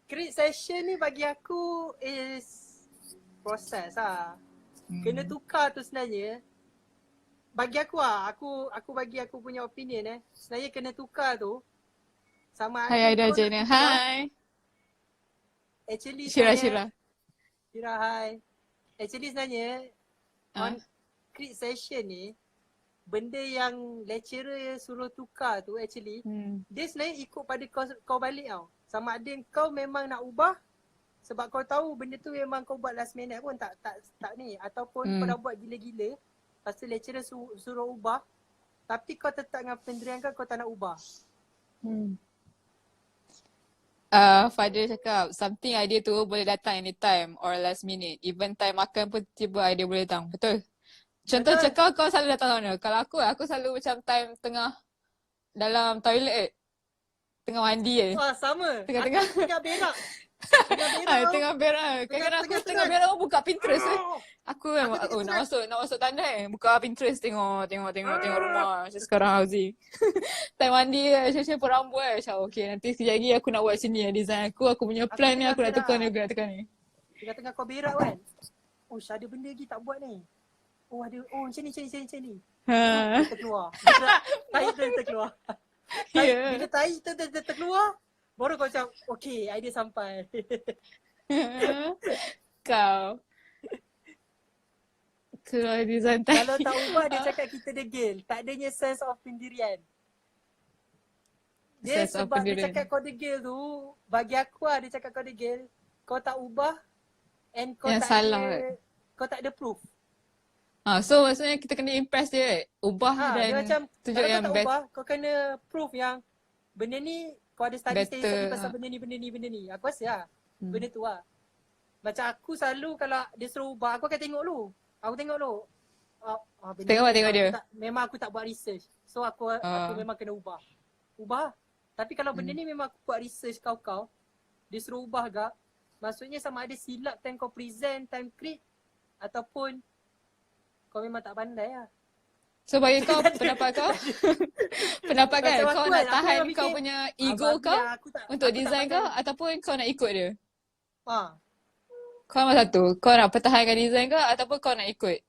Create session ni bagi aku is proses lah. Kena tukar tu sebenarnya. Bagi aku aku bagi aku punya opinion sebenarnya kena tukar tu sama ada Hai Aida Jana. Hai. Actually Syira. Hai. Actually sebenarnya on create session ni benda yang lecturer suruh tukar tu actually dia sebenarnya ikut pada kau balik tau. Sama ada kau memang nak ubah sebab kau tahu benda tu memang kau buat last minute pun tak ni ataupun kau dah buat gila-gila lepas tu lecturer suruh ubah tapi kau tetap dengan pendirian kau tak nak ubah. Fadil cakap something idea tu boleh datang anytime or last minute. Even time makan pun tiba idea boleh datang. Betul? Contoh cakap kau selalu datang mana? Kalau aku selalu macam time tengah dalam toilet tengah mandi Wah sama. Tengah-tengah. Aku tengah berak. Tengah berak. Kadang-kadang aku tengah berak buka Pinterest Aku memang nak masuk tanda buka Pinterest tengok rumah macam sekarang housing. Time mandi macam pun rambut macam okay nanti sekejap lagi aku nak buat sini design aku punya plan ni aku nak tukar ni. Tengah-tengah kau berak kan. Oh ada benda lagi tak buat ni. Oh ada macam ni. Terkeluar. Tai tu terkeluar. Bila tai tu terkeluar baru kau macam okay idea sampai. Kau keluar design tai. Kalau tak ubah dia cakap kita degil. Tak adanya sense of pendirian. Dia sebab dia cakap kau degil tu bagi aku dia cakap kau degil. Kau tak ubah and kau kau tak ada proof. So maksudnya kita kena impress dia ubah dan dia macam, tunjuk yang best. Ubah, kau kena proof yang benda ni kau ada study pasal benda ni. Aku rasa lah. Benda tu lah. Macam aku selalu kalau dia suruh ubah, aku akan tengok dulu. Tengok dia. Memang aku tak buat research. So aku memang kena ubah. Tapi kalau benda ni memang aku buat research kau, dia suruh ubah gak, maksudnya sama ada silap time kau present, time create ataupun kau memang tak pandai lah. So bagi kau pendapat kau kau nak tahan kau punya ego kau untuk design kau ataupun kau nak ikut dia? Kau nombor satu, kau nak pertahankan design kau ataupun kau nak ikut?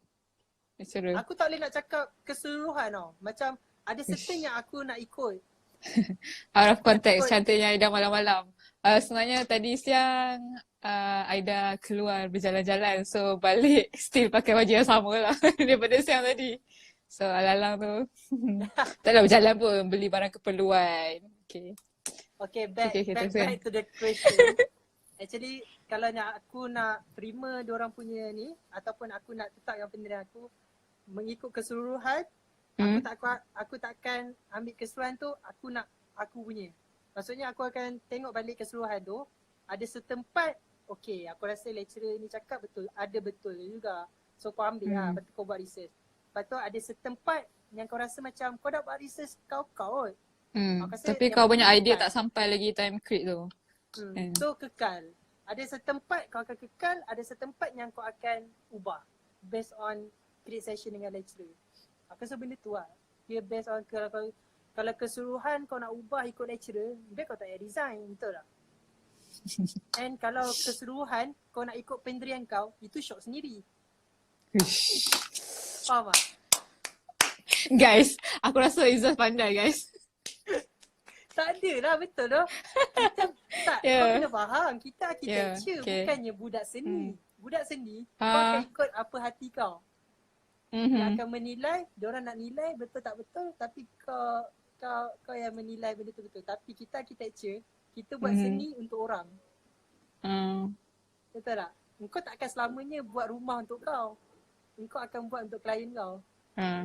Aku tak boleh nak cakap keseluruhan tau. Macam ada certain yang aku nak ikut. Out of context, cantiknya Aida malam-malam. Sebenarnya tadi siang Aida keluar berjalan-jalan. So balik still pakai baju yang sama lah daripada siang tadi. So alang-alang tu taklah berjalan pun, beli barang keperluan. Okay, back to the question. Actually kalau aku nak terima diorang punya ni ataupun aku nak tetapkan pendirian aku mengikut keseluruhan, aku takkan ambil keseluruhan tu aku punya. Maksudnya aku akan tengok balik keseluruhan tu, ada setempat okay aku rasa lecturer ni cakap betul, ada betul juga. So kau ambil lah, betul kau buat research. Lepas tu ada setempat yang kau rasa macam kau dah buat research kau tapi kau punya idea tak sampai lagi time create tu. So kekal. Ada setempat kau akan kekal, ada setempat yang kau akan ubah based on create session dengan lecturer. Aku rasa benda tu lah. Dia based on kalau keseluruhan kau nak ubah ikut lecturer, lebih kau tak payah resign, betul tak? And kalau keseluruhan kau nak ikut pendirian kau, itu shock sendiri. Faham tak? Guys, aku rasa Izzah pandai guys. Tak ada lah, betul tu. Kita tak, kau Yeah. kena faham. Kita architecture, okay. bukannya budak seni. Budak seni, kau Ah. akan ikut apa hati kau. Yang Mhm. akan menilai, diorang nak nilai betul tak betul, tapi kau yang menilai benda tu betul. Tapi kita architecture, kita buat seni untuk orang. Betul tak? Engkau takkan selamanya buat rumah untuk kau. Engkau akan buat untuk klien kau.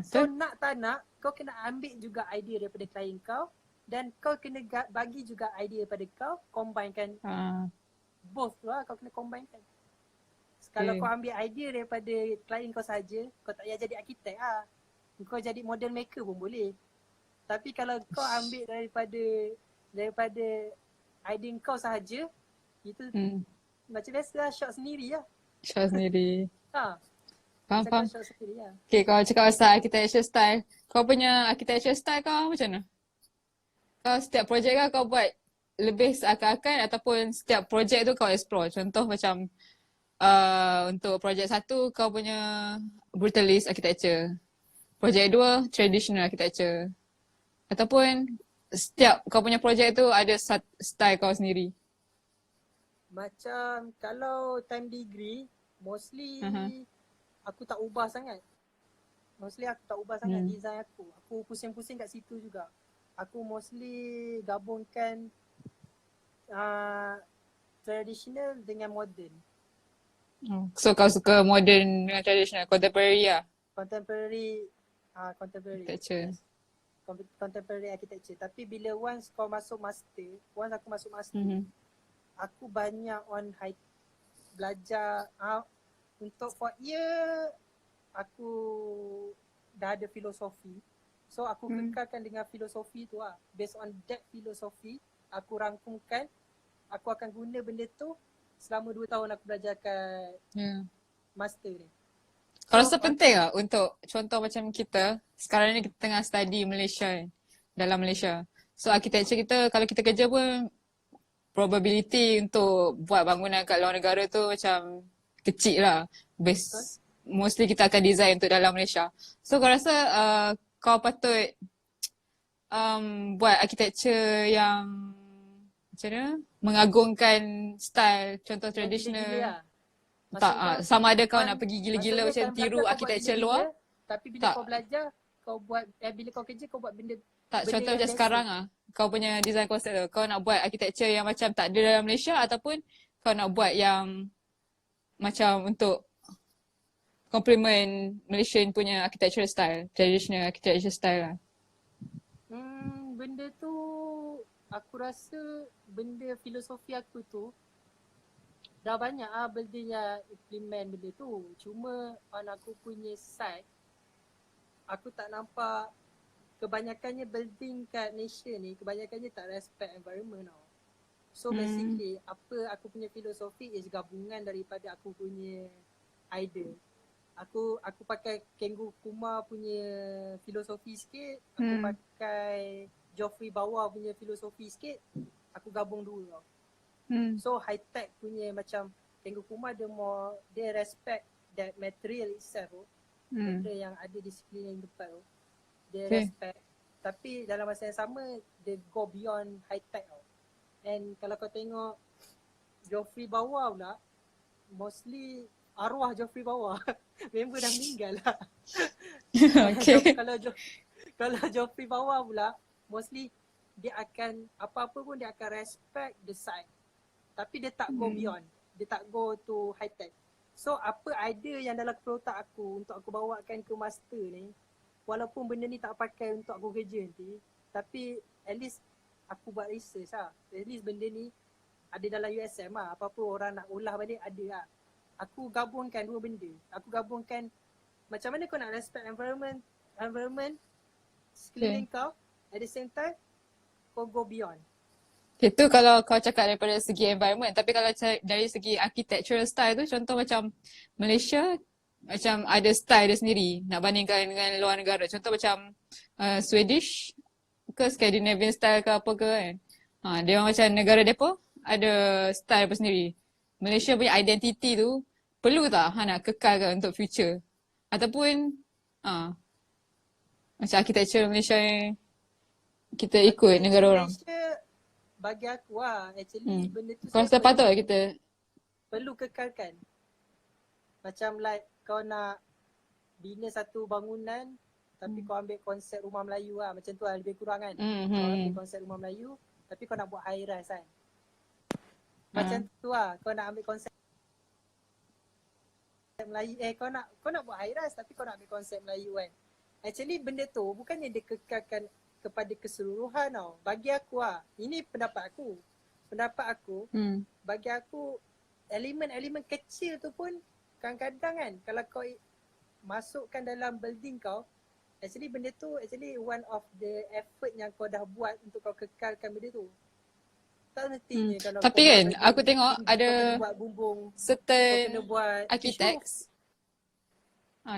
So Betul? nak tak nak, kau kena ambil juga idea daripada klien kau dan kau kena bagi juga idea daripada kau, combinekan both tu lah, kau kena combinekan. Kalau kau ambil idea daripada klien kau saja, kau tak payah jadi arkitek lah. Kau jadi model maker pun boleh. Tapi kalau kau ambil daripada idea kau sahaja, itu macam biasa lah, shot sendiri lah. Shot sendiri. Faham. Shot sendiri lah. Okay, kau cakap pasal architecture style. Kau punya architecture style kau macam mana? Kau setiap projek kau buat lebih seakan-akan ataupun setiap projek tu kau explore? Contoh macam untuk projek 1 kau punya brutalist architecture. Projek 2 traditional architecture. Ataupun setiap kau punya projek tu ada style kau sendiri. Macam kalau time degree, mostly aku tak ubah sangat. Design aku. Aku pusing-pusing kat situ juga. Aku mostly gabungkan traditional dengan modern. So kau suka modern dengan traditional, contemporary lah? Contemporary architecture. Yes. Contemporary architecture. Tapi bila once aku masuk master, aku banyak on high belajar untuk 4 year aku dah ada filosofi. So aku kekalkan dengan filosofi tu lah. Based on that filosofi, aku rangkumkan, aku akan guna benda tu selama 2 tahun aku belajar kat master ni. Kau rasa penting tak untuk contoh macam kita, sekarang ni kita tengah study Malaysia kan, dalam Malaysia. So architecture kita, kalau kita kerja pun probability untuk buat bangunan kat luar negara tu macam kecil lah. Mostly kita akan design untuk dalam Malaysia. So kau rasa kau patut buat architecture yang macam mana? Mengagungkan style contoh traditional. Tak, sama ada kau nak pergi gila-gila macam tiru architecture luar. Tapi bila kau belajar, kau buat, bila kau kerja kau buat benda. Tak, contoh macam sekarang kau punya design concept tu, kau nak buat architecture yang macam tak ada dalam Malaysia ataupun kau nak buat yang macam untuk complement Malaysian punya architectural style, traditional architecture style lah. Benda tu aku rasa benda filosofi aku tu dah banyak benda yang implement benda tu. Cuma on aku punya side, aku tak nampak kebanyakannya building kat Malaysia ni, kebanyakannya tak respect environment tau. So basically, apa aku punya filosofi is gabungan daripada aku punya idea. Aku pakai Kengo Kumar punya filosofi sikit, aku pakai Geoffrey Bawa punya filosofi sikit, aku gabung dua tau. So high tech punya macam Kengo Kumar dia respect that material itself tu. Material yang ada di sekeliling tempat tu. Dia respect. Tapi dalam masa yang sama, dia go beyond high tech tau. And kalau kau tengok Geoffrey Bawa pula, mostly arwah Geoffrey Bawa member dah meninggal lah. Okay. Kalau Geoffrey Bawa pula, mostly dia akan apa-apa pun dia akan respect the site. Tapi dia tak go beyond. Dia tak go to high tech. So apa idea yang dalam kepala otak aku untuk aku bawakan ke master ni, walaupun benda ni tak pakai untuk aku kerja nanti, tapi at least aku buat research lah. At least benda ni ada dalam USM lah. Apa-apa orang nak ulah balik ada lah. Aku gabungkan dua benda. Aku gabungkan macam mana kau nak respect environment sekeliling kau, at the same time kau go beyond. Okay, tu kalau kau cakap daripada segi environment. Tapi kalau dari segi architectural style tu, contoh macam Malaysia, macam ada style dia sendiri nak bandingkan dengan luar negara. Contoh macam Swedish ke Scandinavian style ke apa ke kan. Dia orang macam negara depa ada style apa sendiri. Malaysia punya identity tu perlu tak nak kekalkan untuk future? Ataupun macam architecture Malaysia ni kita ikut negara orang. Malaysia bagi aku actually benda tu Kau rasa patut tak kita perlu kekalkan. Macam like kau nak bina satu bangunan tapi kau ambil konsep rumah Melayu macam tu lebih kurang kan. Kau ambil konsep rumah Melayu tapi kau nak buat high rise kan. Macam tu kau nak ambil konsep Melayu kau nak buat high rise tapi kau nak ambil konsep Melayu kan. Actually benda tu bukannya dia kekalkan kepada keseluruhan tau. Bagi aku ini pendapat aku. Bagi aku elemen-elemen kecil tu pun kadang-kadang kan kalau kau masukkan dalam building kau, actually benda tu actually one of the effort yang kau dah buat untuk kau kekalkan benda tu. Tak mestinya kalau tapi kau kan aku tengok ada buat bumbung, certain kau kena buat architects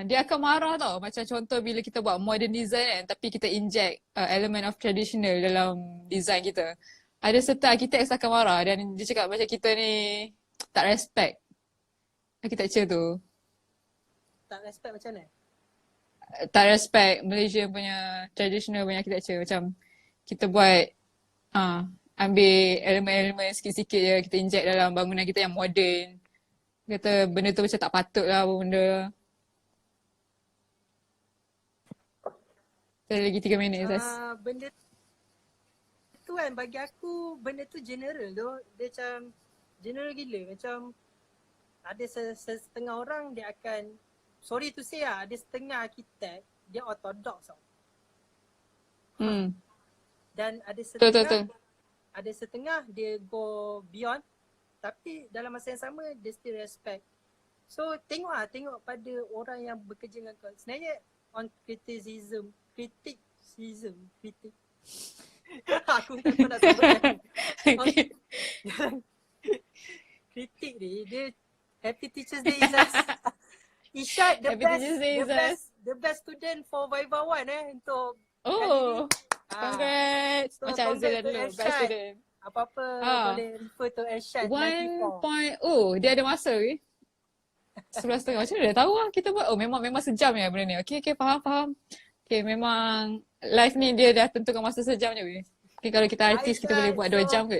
dia akan marah tau. Macam contoh bila kita buat modern design kan, tapi kita inject element of traditional dalam design kita. Ada certain architects akan marah dan dia cakap macam kita ni tak respect architecture tu. Tak respect macam mana? Tak respect Malaysia punya traditional punya architecture. Macam kita buat ambil elemen-elemen sikit-sikit je kita inject dalam bangunan kita yang modern. Kata benda tu macam tak patut lah benda. Ada lagi 3 minit Zaz. Benda tu kan bagi aku benda tu general tu. Dia macam general gila. Macam ada setengah orang dia akan, sorry to say ada setengah arkitek dia orthodox tau. Dan ada setengah dia go beyond tapi dalam masa yang sama dia still respect. So tengok pada orang yang bekerja dengan kau. Sebenarnya on criticism. Aku tak tahu nak sebut kan. Kritik ni dia Happy Teachers Day Izzaz. Ishad the best student for Viva 1 untuk congrats. Macam Azil dulu best student. Apa-apa boleh refer to Irsyad 1.0 dia ada masa ke? 11.5 macam mana dia tahu kita buat memang sejam ya benda ni. Okay faham. Okay, memang live ni dia dah tentukan masa sejam je weh. Okay, kalau kita artis kita boleh buat 2 jam ke?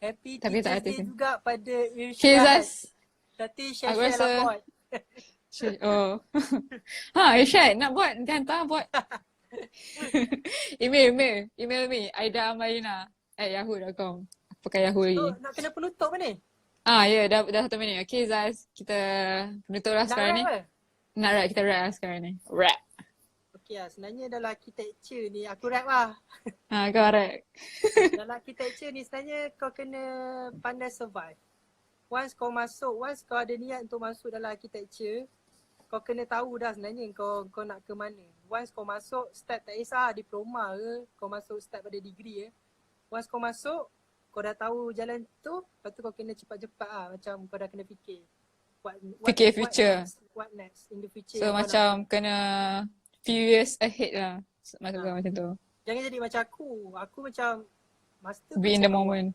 Happy tapi tak Teachers Day juga pada Irsyad. Okay Zaz. Nanti share lah buat. Irsyad nak buat nanti hantar buat. email me aida.amalina@yahoo.com. Pakai Yahoo lagi. Nak kena penutup ni? Ya dah 1 minit. Okay Zaz, kita penutup lah sekarang ni. Nak rap kita rap lah sekarang ni. Rap. Okay sebenarnya dalam architecture ni aku rap lah. Kau rap. Dalam architecture ni sebenarnya kau kena pandai survive. Once kau ada niat untuk masuk dalam architecture, kau kena tahu dah sebenarnya kau nak ke mana. Once kau masuk, start tak kisah diploma ke, kau masuk start pada degree Once kau masuk, kau dah tahu jalan tu, lepas tu kau kena cepat-cepat macam kau dah kena fikir. Fikir future. What next in the future. So macam kena few years ahead lah. Macam tu. Jangan jadi macam aku. Aku macam master. Be in the moment.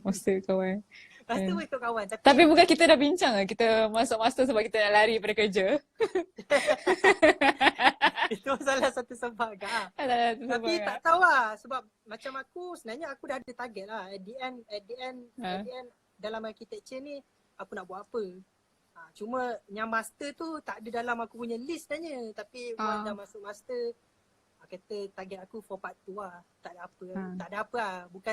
Master kawan. Master ikut kawan. Tapi bukan kita dah bincang lah. Kita masuk master sebab kita nak lari daripada kerja. Itu salah satu sebab ke. Tapi tak tahu lah. Sebab macam aku sebenarnya aku dah ada target lah. At the end dalam architecture ni aku nak buat apa. Cuma yang master tu tak ada dalam aku punya list sebenarnya. Tapi once dah masuk master, kata target aku for part 2 lah. Tak ada apa lah. Bukan